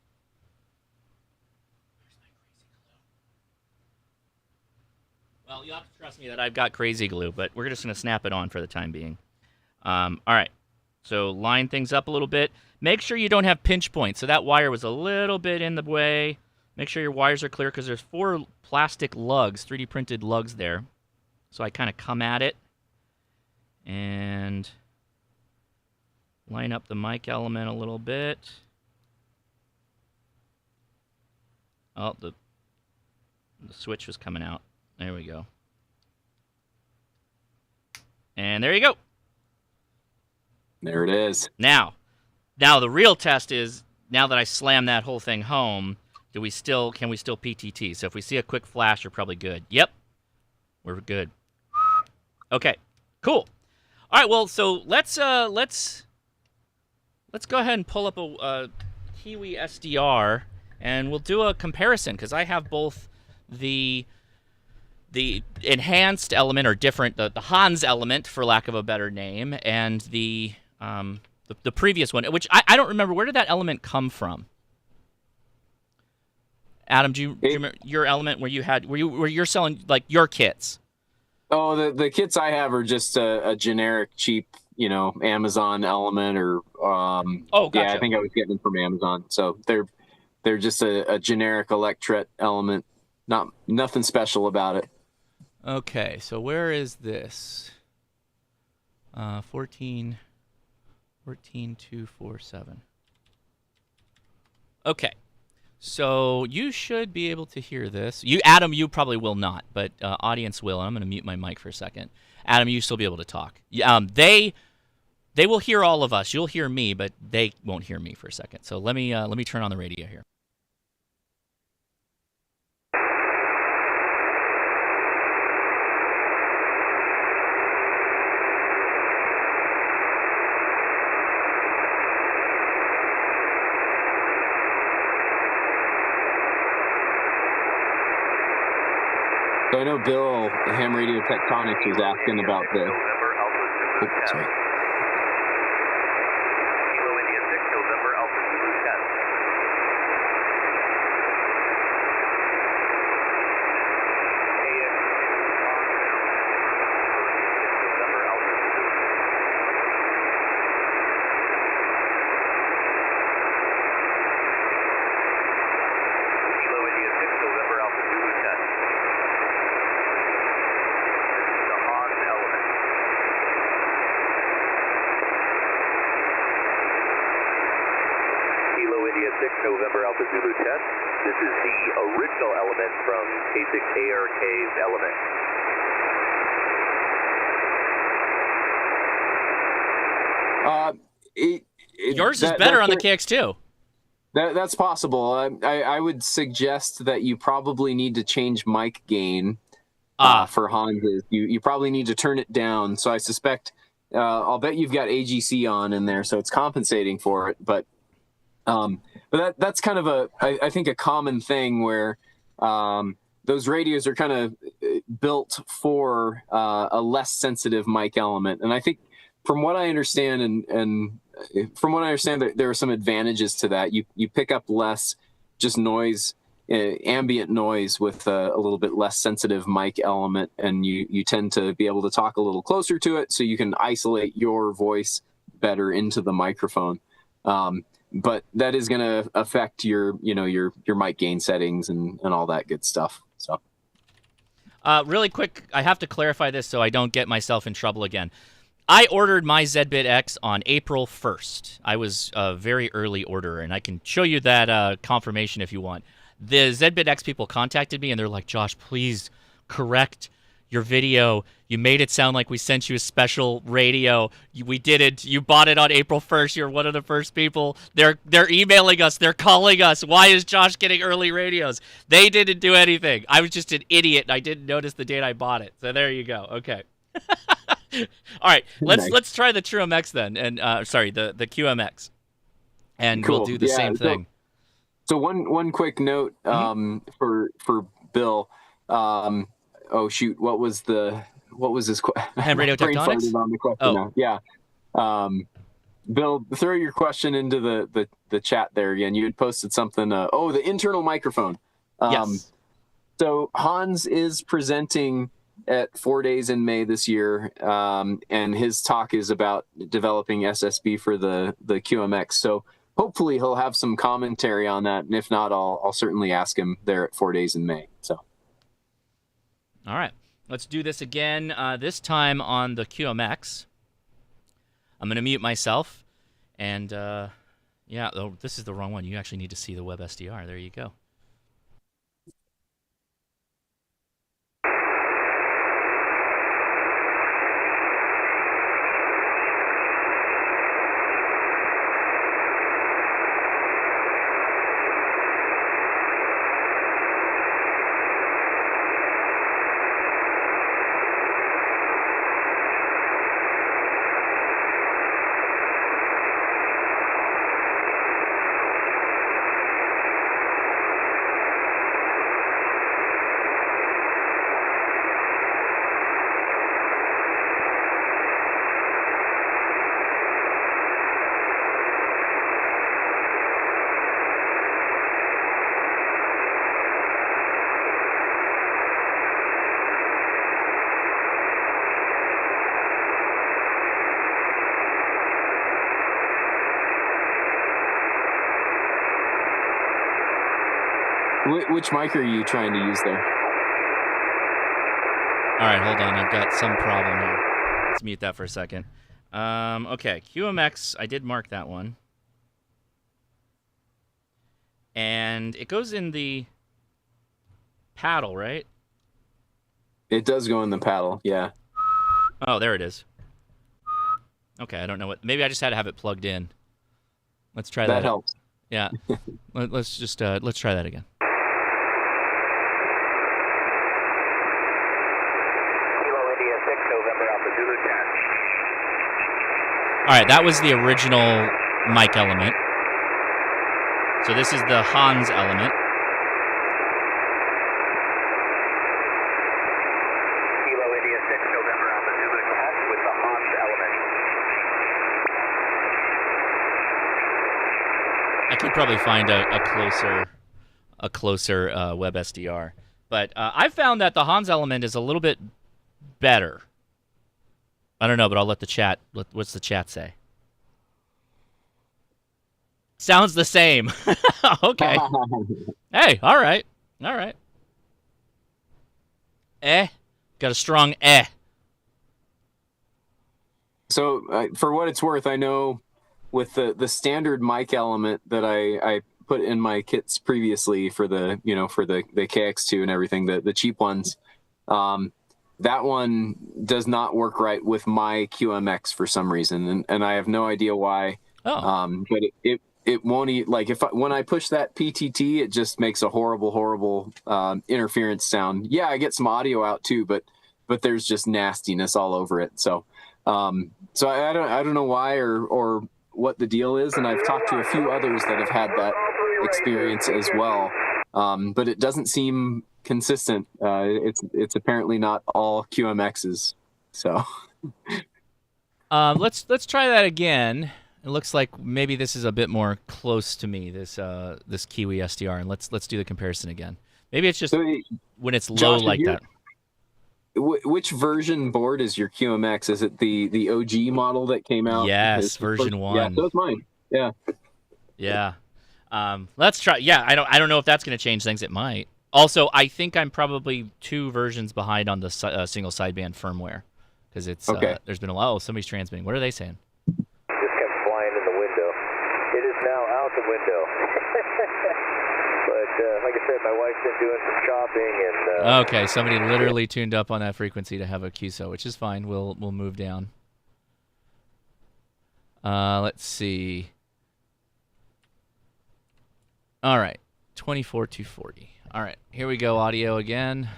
Well, you'll have to trust me that I've got crazy glue, but we're just going to snap it on for the time being. All right. So line things up a little bit. Make sure you don't have pinch points. So that wire was a little bit in the way. Make sure your wires are clear because there's 4 plastic lugs, 3D printed lugs there. So I kind of come at it and line up the mic element a little bit. Oh, the switch was coming out. There we go. And there you go. There it is. Now the real test is, now that I slam that whole thing home, can we still PTT? So if we see a quick flash, we're probably good. Yep. We're good. Okay. Cool. All right, well, so let's go ahead and pull up a Kiwi SDR, and we'll do a comparison because I have both the enhanced element, or different, the Hanz element, for lack of a better name, and the previous one, which I don't remember. Where did that element come from? Adam, do you remember your element where you're selling like your kits? Oh, the kits I have are just a generic, cheap, Amazon element or Oh, yeah, I gotcha. think I was getting them from Amazon. So they're just a generic electret element, nothing special about it. Okay, so where is this? 14247. Okay. So you should be able to hear this. You, Adam, you probably will not, but audience will. I'm going to mute my mic for a second. Adam, you still be able to talk. They will hear all of us. You'll hear me, but they won't hear me for a second. So let me turn on the radio here. So I know Bill, Ham Radio Tectonics, was asking about the. Oops, sorry. Kilo India 6, November Alpha Zulu 10. November Alpha Zulu. Kilo India 6, November Alpha Zulu 10. The Hanz element. Kilo India 6, November Alpha Zulu 10. This is the original element from K6ARK's element. Yours is better on the KX2. That's possible. I would suggest that you probably need to change mic gain for Hanz's. You probably need to turn it down. So I suspect, I'll bet you've got AGC on in there, so it's compensating for it. But that's kind of I think a common thing where those radios are kind of built for a less sensitive mic element. And I think from what I understand and from what I understand, there are some advantages to that. You pick up less just noise, ambient noise with a little bit less sensitive mic element, and you tend to be able to talk a little closer to it, so you can isolate your voice better into the microphone. But that is going to affect your mic gain settings and all that good stuff. So, really quick, I have to clarify this so I don't get myself in trouble again. I ordered my ZBitx on April 1st. I was a very early orderer, and I can show you that confirmation if you want. The ZBitx people contacted me, and they're like, Josh, please correct your video. You made it sound like we sent you a special radio. We didn't. You bought it on April 1st. You're one of the first people. They're emailing us. They're calling us. Why is Josh getting early radios? They didn't do anything. I was just an idiot, and I didn't notice the date I bought it. So there you go. Okay. All right, let's try the TruMX then, and sorry, the QMX, and cool. We'll do the same thing. So one quick note for Bill. Oh shoot, what was his question? Ham Radio Tectonics. On the question now. Yeah. Bill, throw your question into the chat there again. You had posted something. The internal microphone. Yes. So Hanz is presenting at 4 Days in May this year, and his talk is about developing SSB for the QMX. So hopefully he'll have some commentary on that, and if not, I'll certainly ask him there at 4 Days in May. So, all right, let's do this again. This time on the QMX. I'm gonna mute myself, and yeah, this is the wrong one. You actually need to see the web SDR. There you go. Which mic are you trying to use there? All right, hold on. I've got some problem here. Let's mute that for a second. Okay, QMX. I did mark that one. And it goes in the paddle, right? It does go in the paddle, yeah. Oh, there it is. Okay, I don't know what. Maybe I just had to have it plugged in. Let's try that. That helps. Yeah. Let's just let's try that again. Kilo India 6, November Alpha Zulu 10. All right, that was the original mic element. So this is the Hanz element. Kilo India 6, November Alpha Zulu 10 with the Hanz element. I could probably find a closer web SDR, but I found that the Hanz element is a little bit better. I don't know, but I'll let the chat. What's the chat say? Sounds the same. Okay. Hey, all right. Got a strong eh. So for what it's worth, I know with the standard mic element that I put in my kits previously for the KX2 and everything, the cheap ones, that one does not work right with my QMX for some reason, and I have no idea why. Oh. But it won't like when I push that PTT, it just makes a horrible interference sound. Yeah, I get some audio out too, but there's just nastiness all over it. So I don't know why or what the deal is, and I've talked to a few others that have had that experience as well. But it doesn't seem consistent. It's apparently not all QMXs. So let's try that again. It looks like maybe this is a bit more close to me, this Kiwi SDR, and let's do the comparison again. Maybe it's just when it's low like that. Which version board is your QMX? Is it the OG model that came out? Yes, version 1. Yeah, so it's mine. Yeah. Yeah. Let's try. Yeah, I don't know if that's going to change things. It might. Also, I think I'm probably 2 versions behind on the single sideband firmware because it's okay. There's been a lot. Oh, somebody's transmitting. What are they saying? Just kept flying in the window. It is now out the window. But like I said, my wife's been doing some shopping and. Okay, somebody literally tuned up on that frequency to have a QSO, which is fine. We'll move down. Let's see. All right, 24,240. All right, here we go. Audio again.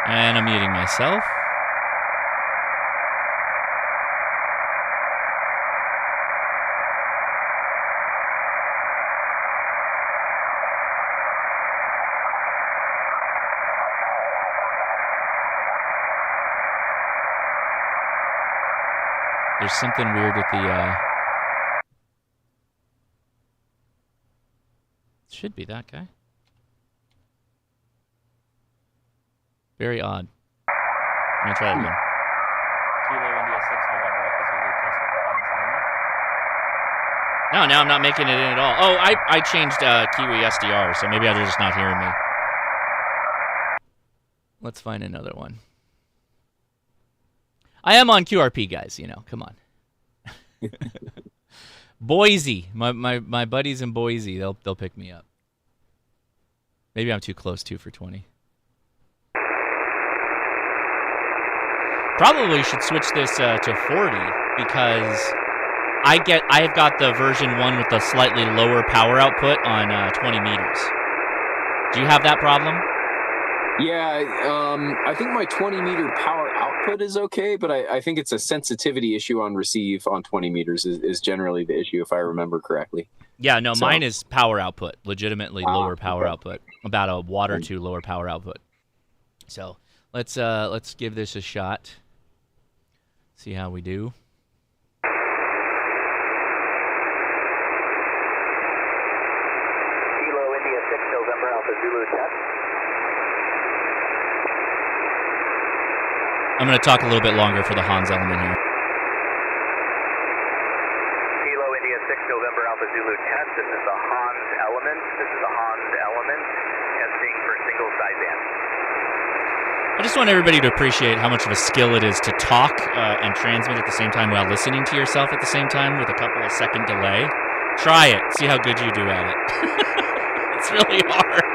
And I'm muting myself. There's something weird with the should be that guy. Very odd. Let me try that again. Kilo India 6 November Alpha Zulu test with the Hanz element. No, now I'm not making it in at all. Oh, I changed Kiwi SDR, so maybe they're just not hearing me. Let's find another one. I am on QRP, guys. Come on. Boise, my buddies in Boise, they'll pick me up. Maybe I'm too close too for 20. Probably should switch this to 40 because I've got the version 1 with the slightly lower power output on 20 meters. Do you have that problem? Yeah, I think my 20 meter power output is okay, but I think it's a sensitivity issue on receive on 20 meters is generally the issue, if I remember correctly. Yeah, no, mine is power output, legitimately lower power output, about a watt or 2 lower power output. So let's give this a shot. See how we do. Kilo India 6 November Alpha Zulu test. I'm going to talk a little bit longer for the Hanz element here. Kilo India 6 November Alpha Zulu test. This is the Hanz element. This is the Hanz element. Testing for single sideband. I just want everybody to appreciate how much of a skill it is to talk and transmit at the same time while listening to yourself at the same time with a couple of second delay. Try it. See how good you do at it. It's really hard.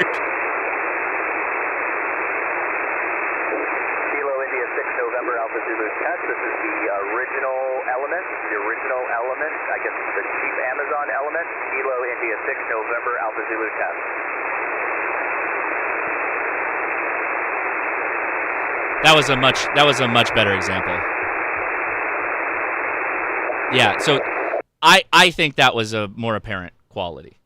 Kilo India 6 November Alpha Zulu test. This is the original element. The original element. I guess it's the cheap Amazon element. Kilo India 6 November Alpha Zulu test. That was a much better example. Yeah, so I think that was a more apparent quality.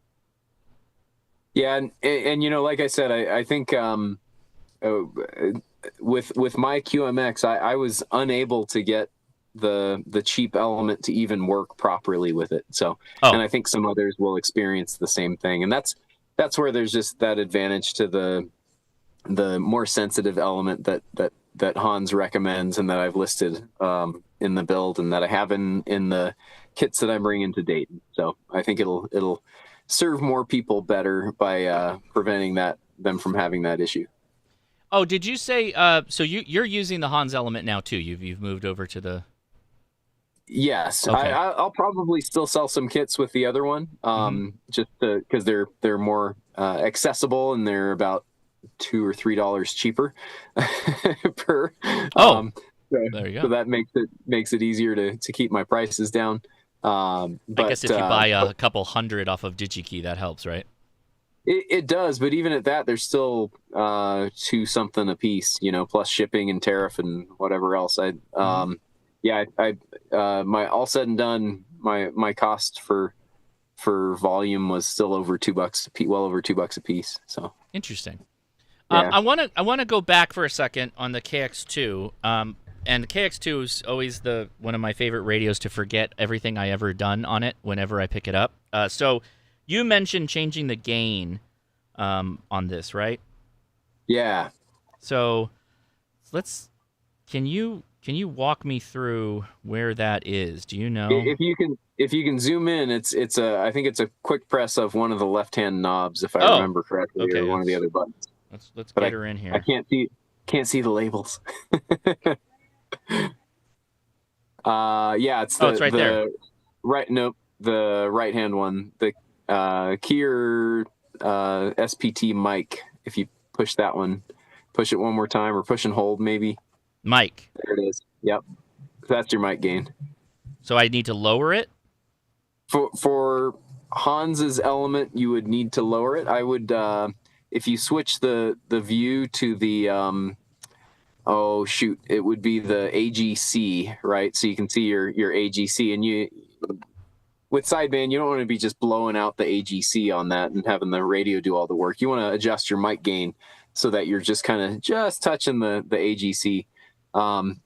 Yeah, and you know, like I said, I think with my QMX, I was unable to get the cheap element to even work properly with it. So, and I think some others will experience the same thing, and that's where there's just that advantage to the more sensitive element that Hanz recommends and that I've listed in the build and that I have in the kits that I'm bringing to date. So I think it'll serve more people better by preventing them from having that issue. Oh, did you say so you're using the Hanz element now too? You've moved over to the. Yes, okay. I'll probably still sell some kits with the other one, just because they're more accessible and they're about $2 or $3 cheaper per. There you go. So that makes it easier to keep my prices down. But I guess if you buy a couple hundred off of DigiKey, that helps, right? It does, but even at that, there's still $2 something a piece, you know, plus shipping and tariff and whatever else. My all said and done, my cost for volume was still over $2 a piece, well over $2 a piece. So interesting. Yeah. I want to go back for a second on the KX2. And the KX2 is always one of my favorite radios to forget everything I ever done on it whenever I pick it up. So you mentioned changing the gain on this, right? Yeah. So can you walk me through where that is? Do you know? If you can zoom in, I think it's a quick press of one of the left-hand knobs, if I remember correctly, okay, or one of the other buttons. Let's get her in here. I can't see the labels. It's it's right there. Right, nope, the right-hand one, the Kier SPT mic. If you push that one, push it one more time, or push and hold maybe. Mic. There it is. Yep, that's your mic gain. So I need to lower it? For Hans's element, you would need to lower it. I would, if you switch the view to the, it would be the AGC, right? So you can see your AGC, and with sideband, you don't want to be just blowing out the AGC on that and having the radio do all the work. You want to adjust your mic gain so that you're just kind of just touching the AGC.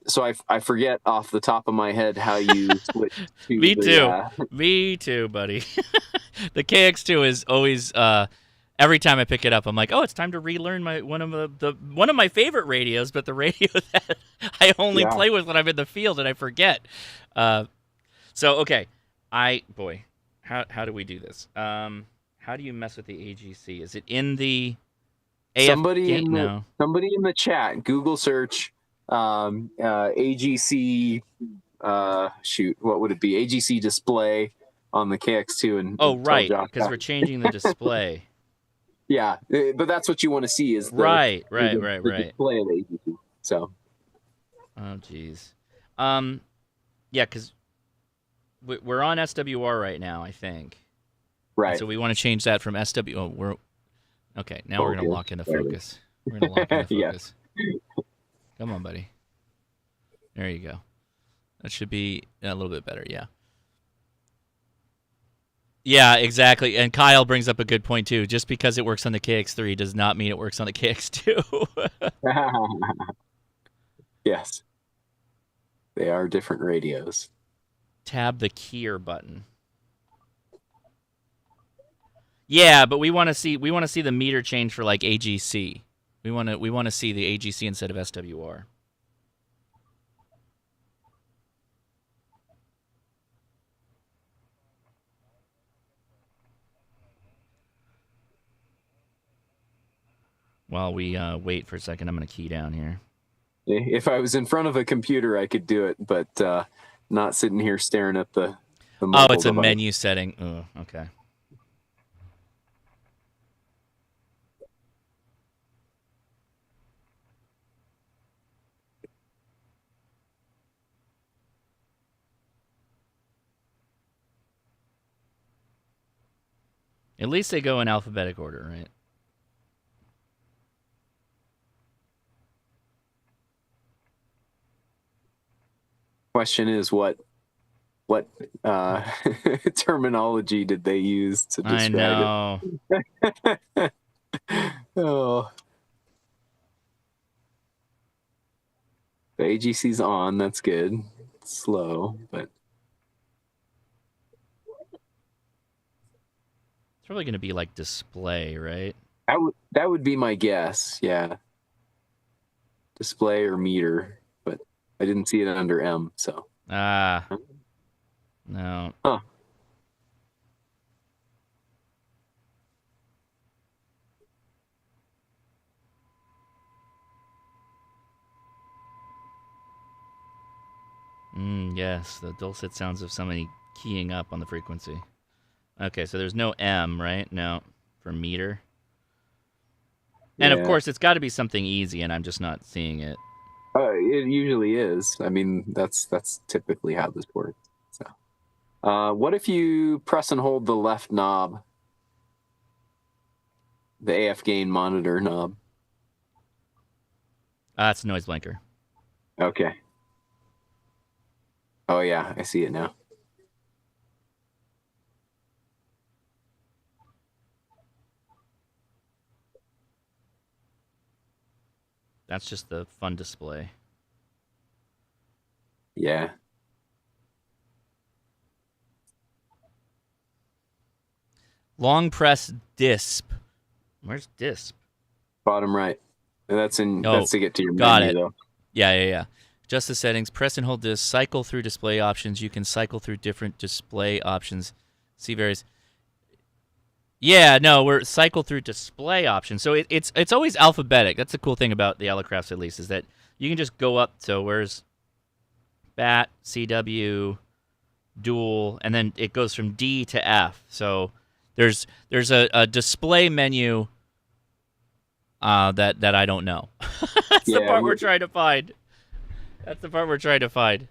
So I forget off the top of my head how you switch to Me too. Me too, buddy. The KX2 is always every time I pick it up, I'm like, oh, it's time to relearn one of my favorite radios, but the radio that I only play with when I'm in the field and I forget. So okay, how do we do this? How do you mess with the AGC? Is it in the AF somebody in the chat? Google search AGC. What would it be? AGC display on the KX2 and right, because we're changing the display. Yeah, but that's what you want to see is the right display of the AGC. So, oh geez, yeah, because we're on SWR right now, I think. Right. And so we want to change that from SW. Oh, we're okay. Now we're gonna lock into focus. We're gonna lock into focus. Come on, buddy. There you go. That should be a little bit better, yeah. Yeah, exactly. And Kyle brings up a good point, too. Just because it works on the KX3 does not mean it works on the KX2. Yes. They are different radios. Tab the keyer button. Yeah, but we want to see the meter change for like AGC. We want to see the AGC instead of SWR. While we wait for a second, I'm going to key down here. If I was in front of a computer, I could do it, but not sitting here staring at the mobile Oh, it's a device. menu setting. Oh, okay. At least they go in alphabetic order, right? Question is what terminology did they use to describe it? Oh, the AGC's on. That's good. It's slow, but it's probably going to be like display, right? That would be my guess. Yeah, display or meter, but I didn't see it under M. So no. Huh. Yes, the dulcet sounds of somebody keying up on the frequency. Okay, so there's no M, right? No, for meter. And of course, it's got to be something easy, and I'm just not seeing it. It usually is. I mean, that's typically how this works. So, what if you press and hold the left knob, the AF gain monitor knob? It's a noise blanker. Okay. Oh yeah, I see it now. That's just the fun display. Yeah. Long press disp. Where's disp? Bottom right. That's to get to your got menu, it. though. Yeah. Just the settings. Press and hold disc. Cycle through display options. You can cycle through different display options. See various. Yeah, no, we're cycle through display options. So it's always alphabetic. That's the cool thing about the Alacrafts, at least, is that you can just go up. So where's BAT, CW, dual, and then it goes from D to F. So there's a display menu that I don't know. That's the part we're trying to find. That's the part we're trying to find.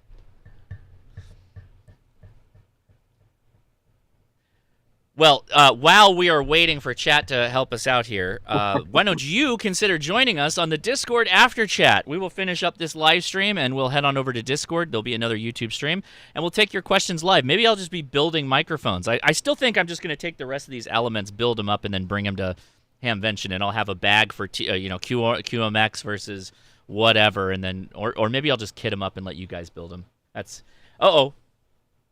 Well, while we are waiting for chat to help us out here, why don't you consider joining us on the Discord after chat? We will finish up this live stream, and we'll head on over to Discord. There'll be another YouTube stream, and we'll take your questions live. Maybe I'll just be building microphones. I still think I'm just going to take the rest of these elements, build them up, and then bring them to Hamvention, and I'll have a bag for QMX versus whatever, and then or maybe I'll just kit them up and let you guys build them. That's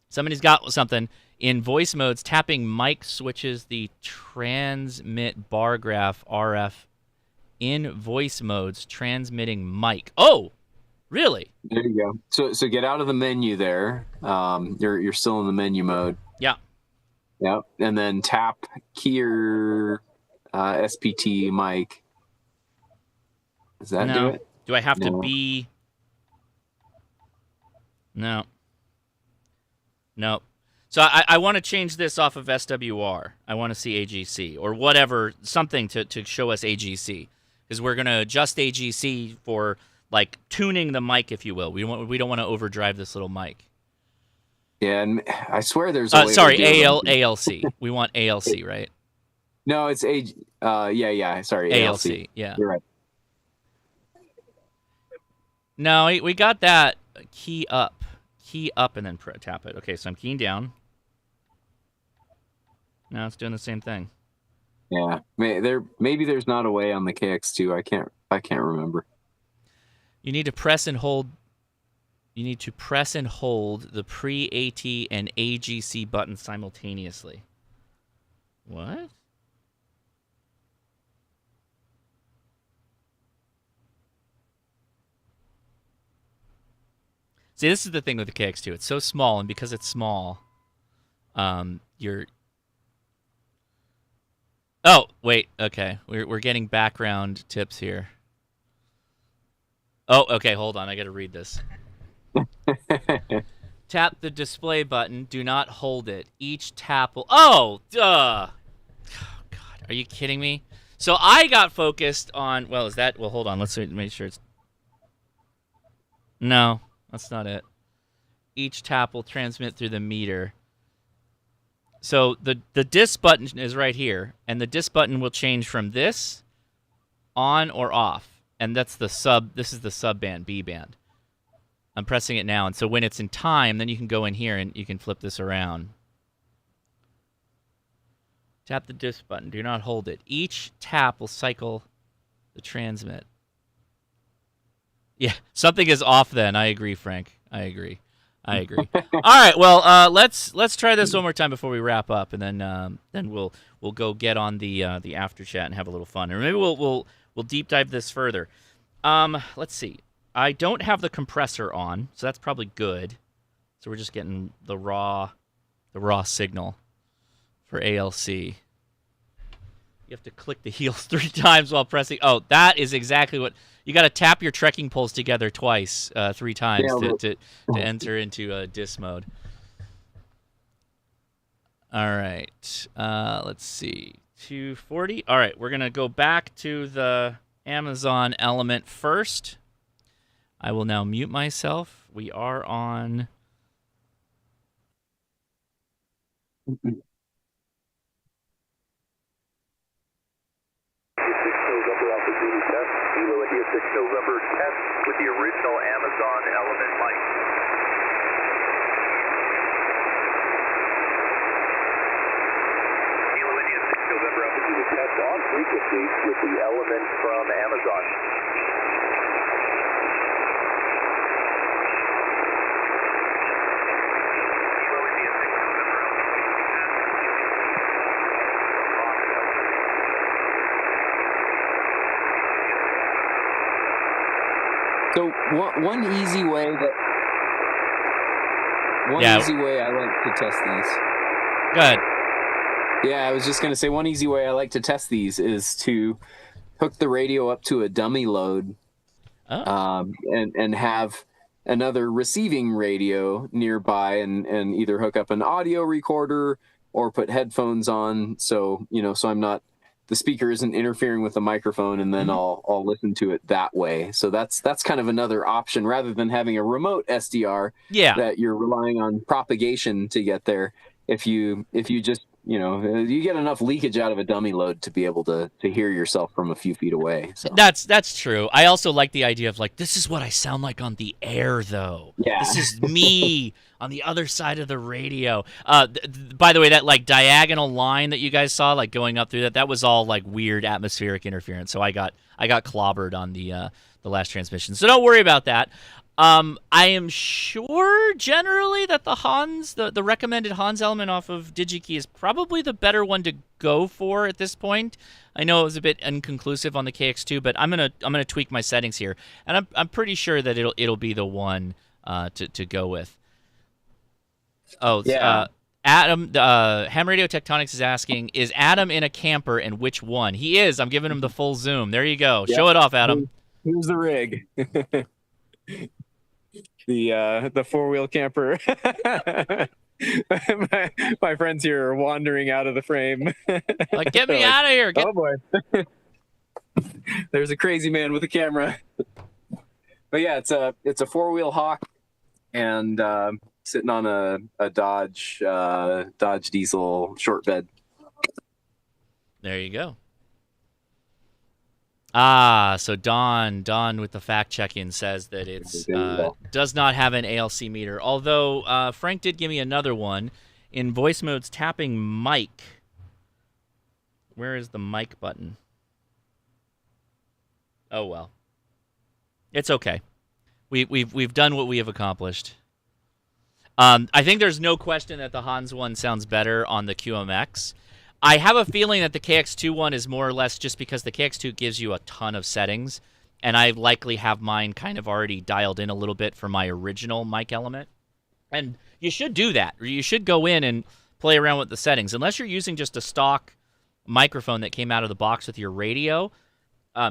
somebody's got something. In voice modes, tapping mic switches the transmit bar graph RF in voice modes, transmitting mic. Oh, really? There you go. So get out of the menu there. You're still in the menu mode. Yeah. Yep. And then tap keyer SPT mic. Does that do it? Do I have to be? No. So I want to change this off of SWR. I want to see AGC or whatever, something to show us AGC, because we're going to adjust AGC for like tuning the mic, if you will. We don't want to overdrive this little mic. Yeah, and I swear there's ALC. We want ALC, right? No, it's sorry, ALC. Yeah, you're right. No, we got that. Key up, and then tap it. Okay, so I'm keying down. Now it's doing the same thing. Yeah, maybe there's not a way on the KX2. I can't remember. You need to press and hold. You need to press and hold the pre-AT and AGC buttons simultaneously. What? See, this is the thing with the KX2. It's so small, and because it's small, you're... Oh, wait. Okay. We're getting background tips here. Oh, okay. Hold on. I got to read this. Tap the display button. Do not hold it. Each tap will... Oh, duh. Oh, God. Are you kidding me? So I got focused on... Well, is that... Well, hold on. Let's make sure it's... No, that's not it. Each tap will transmit through the meter. So the dis button is right here, and the dis button will change from this on or off, and that's the sub. This is the sub band, B band. I'm pressing it now, and so when it's in time, then you can go in here and you can flip this around. Tap the dis button. Do not hold it. Each tap will cycle the transmit. Yeah, something is off. Then I agree, Frank. I agree. All right. Well, let's try this one more time before we wrap up, and then we'll go get on the after chat and have a little fun, or maybe we'll deep dive this further. Let's see. I don't have the compressor on, so that's probably good. So we're just getting the raw signal for ALC. You have to click the heels 3 times while pressing. Oh, that is exactly what. You got to tap your trekking poles together twice, 3 times to enter into dis mode. All right. Let's see. 240. All right. We're going to go back to the Amazon element first. I will now mute myself. We are on... Kilo India 6 November test with the original Amazon element mic. Kilo India 6 November altitude test on frequency with the element from Amazon. Kilo India 6 November altitude test. So one easy way I like to test these. Go ahead. Yeah, I was just going to say one easy way I like to test these is to hook the radio up to a dummy load, and have another receiving radio nearby, and either hook up an audio recorder or put headphones on, so I'm not, the speaker isn't interfering with the microphone, and then I'll listen to it that way. So that's kind of another option rather than having a remote SDR that you're relying on propagation to get there. If you just you get enough leakage out of a dummy load to be able to hear yourself from a few feet away. So. That's true. I also like the idea of this is what I sound like on the air, though. Yeah. This is me on the other side of the radio. By the way, that diagonal line that you guys saw, going up through that was all weird atmospheric interference. So I got clobbered on the last transmission. So don't worry about that. I am sure generally that the Hanz, the recommended Hanz element off of DigiKey is probably the better one to go for at this point. I know it was a bit inconclusive on the KX2, but I'm gonna tweak my settings here, and I'm pretty sure that it'll be the one to go with. Oh yeah. Adam, Ham Radio Tectonics is asking, is Adam in a camper and which one? He is. I'm giving him the full zoom. There you go. Yep. Show it off, Adam. Here's the rig. The 4-wheel camper. my friends here are wandering out of the frame. Get me out of here. Oh boy. There's a crazy man with a camera. But yeah, it's a 4-wheel Hawk, and sitting on a Dodge diesel short bed. There you go. So Don with the fact check-in says that it's does not have an ALC meter. Although Frank did give me another one in voice mode's tapping mic. Where is the mic button? Oh well, it's okay. We've done what we have accomplished. I think there's no question that the Hanz one sounds better on the QMX. I have a feeling that the KX2 one is more or less just because the KX2 gives you a ton of settings, and I likely have mine kind of already dialed in a little bit for my original mic element. And you should do that. You should go in and play around with the settings. Unless you're using just a stock microphone that came out of the box with your radio,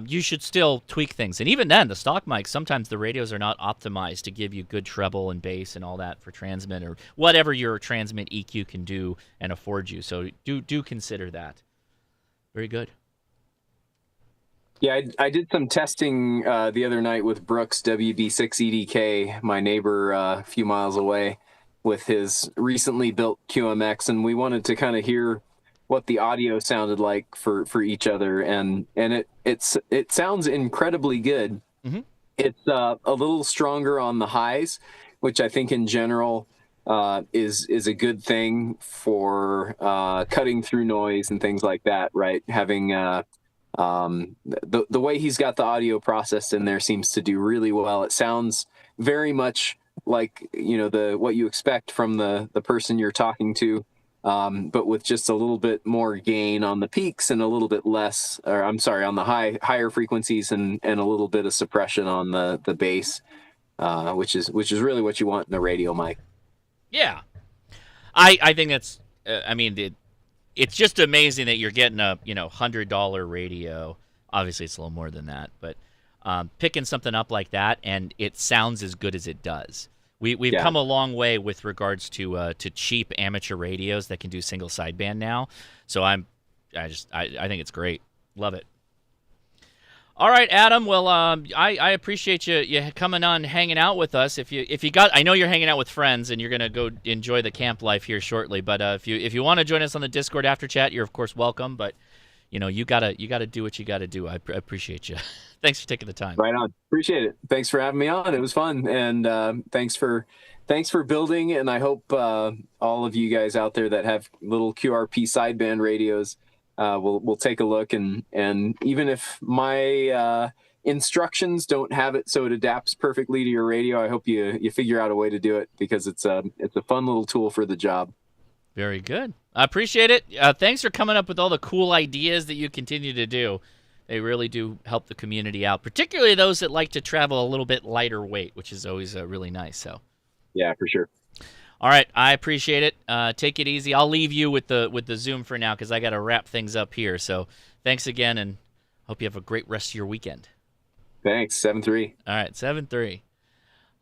you should still tweak things. And even then, the stock mics, sometimes the radios are not optimized to give you good treble and bass and all that for transmit or whatever your transmit EQ can do and afford you. So do consider that. Very good. Yeah, I did some testing the other night with Brooks WB6EDK, my neighbor a few miles away, with his recently built QMX, and we wanted to kind of hear what the audio sounded like for each other, and it sounds incredibly good. Mm-hmm. It's a little stronger on the highs, which I think in general is a good thing for cutting through noise and things like that, right? Having the way he's got the audio processed in there seems to do really well. It sounds very much like, you know, what you expect from the person you're talking to, but with just a little bit more gain on the peaks and a little bit less, or I'm sorry, on the higher frequencies and a little bit of suppression on the bass, which is really what you want in a radio mic. Yeah, I think that's. I mean, it's just amazing that you're getting a $100 radio. Obviously, it's a little more than that, but picking something up like that and it sounds as good as it does. We've come a long way with regards to cheap amateur radios that can do single sideband now. So I think it's great. Love it. All right, Adam. Well, I appreciate you coming on, hanging out with us. If you got, I know you're hanging out with friends and you're gonna go enjoy the camp life here shortly. But if you want to join us on the Discord after chat, you're of course welcome. But you gotta do what you gotta do. I appreciate you. Thanks for taking the time. Right on. Appreciate it. Thanks for having me on. It was fun, and thanks for building. And I hope all of you guys out there that have little QRP sideband radios we'll take a look, and even if my instructions don't have it so it adapts perfectly to your radio, I hope you figure out a way to do it, because it's a fun little tool for the job. Very good. I appreciate it. Thanks for coming up with all the cool ideas that you continue to do. They really do help the community out, particularly those that like to travel a little bit lighter weight, which is always really nice. So, yeah, for sure. All right, I appreciate it. Take it easy. I'll leave you with the Zoom for now because I got to wrap things up here. So thanks again, and hope you have a great rest of your weekend. Thanks. 7-3. All right, 7-3.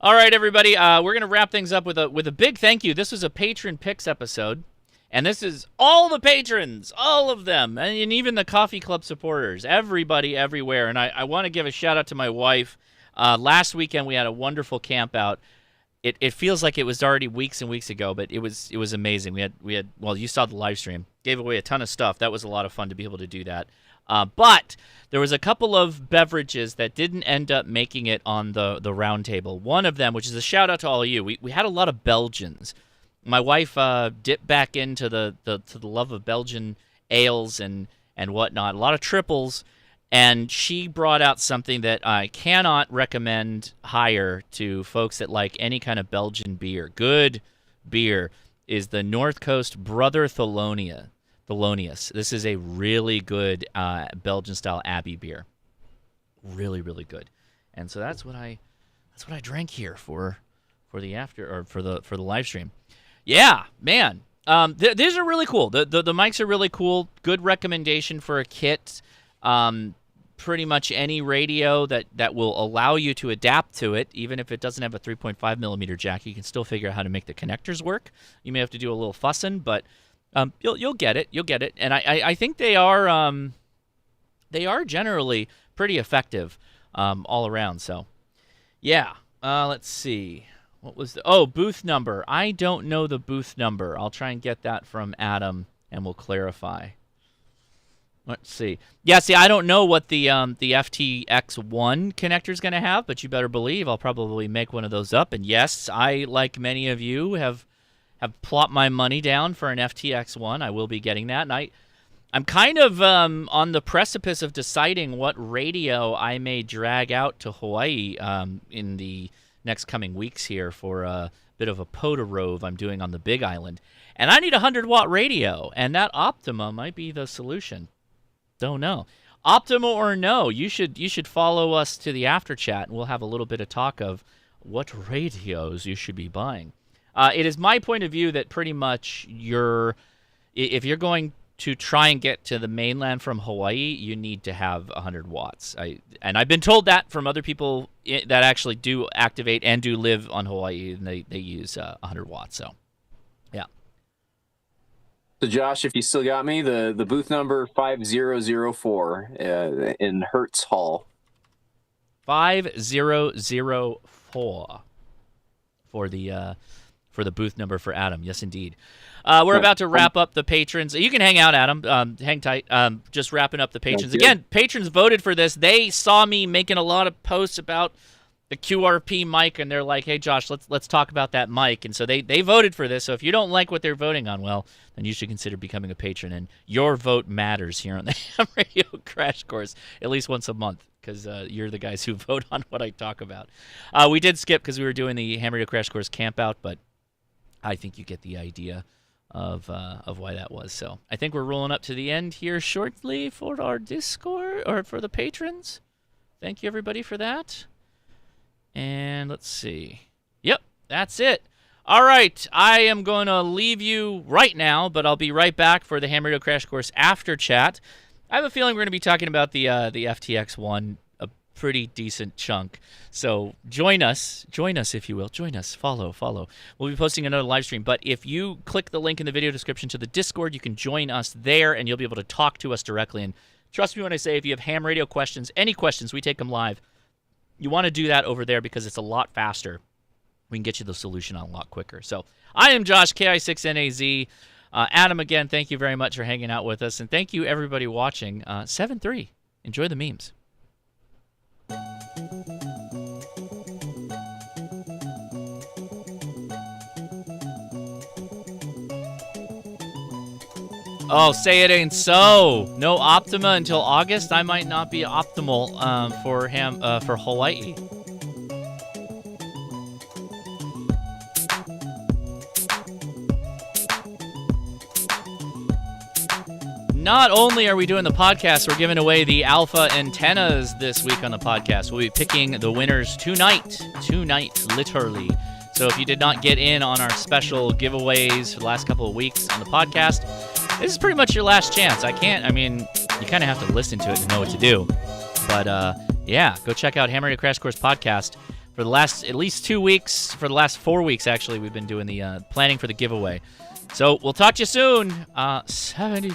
All right, everybody. We're gonna wrap things up with a big thank you. This was a patron picks episode, and this is all the patrons, all of them, and even the coffee club supporters, everybody, everywhere. And I want to give a shout out to my wife. Last weekend we had a wonderful camp out. It feels like it was already weeks and weeks ago, but it was amazing. We had well, you saw the live stream. Gave away a ton of stuff. That was a lot of fun to be able to do that. But there was a couple of beverages that didn't end up making it on the round table. One of them, which is a shout out to all of you, we had a lot of Belgians. My wife dipped back into the love of Belgian ales and whatnot. A lot of triples. And she brought out something that I cannot recommend higher to folks that like any kind of Belgian beer. Good beer is the North Coast Brother Thelonious. This is a really good Belgian-style Abbey beer. Really, really good. And so that's what I drank here for the live stream. Yeah, man. These are really cool. The mics are really cool. Good recommendation for a kit. Pretty much any radio that will allow you to adapt to it, even if it doesn't have a 3.5 millimeter jack, you can still figure out how to make the connectors work. You may have to do a little fussing, but you'll get it. You'll get it. And I think they are generally pretty effective all around. So yeah. Let's see. What was the booth number? I don't know the booth number. I'll try and get that from Adam, and we'll clarify. Let's see. Yeah, see, I don't know what the FTX1 connector is going to have, but you better believe I'll probably make one of those up. And yes, I, like many of you, have plopped my money down for an FTX1. I will be getting that. And I'm kind of on the precipice of deciding what radio I may drag out to Hawaii in the next coming weeks here for a bit of a POTA rove I'm doing on the Big Island. And I need a 100-watt radio, and that Optima might be the solution. Don't know. Optima or no, you should follow us to the after chat, and we'll have a little bit of talk of what radios you should be buying. It is my point of view that pretty much if you're going to try and get to the mainland from Hawaii, you need to have 100 watts. I've been told that from other people that actually do activate and do live on Hawaii, and they use 100 watts. So, yeah. So, Josh, if you still got me, the booth number 5004 in Hertz Hall. 5004 for the booth number for Adam. Yes, indeed. We're about to wrap up the patrons. You can hang out, Adam. Hang tight. Just wrapping up the patrons. Again, patrons voted for this. They saw me making a lot of posts about the QRP mic, and they're like, "Hey, Josh, let's talk about that mic." And so they voted for this. So if you don't like what they're voting on, well, then you should consider becoming a patron. And your vote matters here on the Ham Radio Crash Course at least once a month, because you're the guys who vote on what I talk about. We did skip because we were doing the Ham Radio Crash Course campout, but I think you get the idea of why that was. So I think we're rolling up to the end here shortly for our Discord, or for the patrons. Thank you, everybody, for that. And let's see. Yep, that's it. All right, I am going to leave you right now, but I'll be right back for the Ham Radio Crash Course after chat. I have a feeling we're going to be talking about the FTX one a pretty decent chunk. So join us if you will. Join us. Follow. We'll be posting another live stream. But if you click the link in the video description to the Discord, you can join us there, and you'll be able to talk to us directly. And trust me when I say, if you have ham radio questions, any questions, we take them live. You want to do that over there because it's a lot faster. We can get you the solution on a lot quicker. So I am Josh, KI6NAZ. Adam, again, thank you very much for hanging out with us. And thank you, everybody watching. 7-3. Enjoy the memes. Oh, say it ain't so. No Optima until August. I might not be optimal for Hawaii. Not only are we doing the podcast, we're giving away the alpha antennas this week on the podcast. We'll be picking the winners tonight, literally. So if you did not get in on our special giveaways for the last couple of weeks on the podcast, this is pretty much your last chance. You kind of have to listen to it to know what to do. But yeah, go check out Ham Radio Crash Course podcast. For the last at least 2 weeks, for the last 4 weeks actually, we've been doing the planning for the giveaway. So we'll talk to you soon. 73.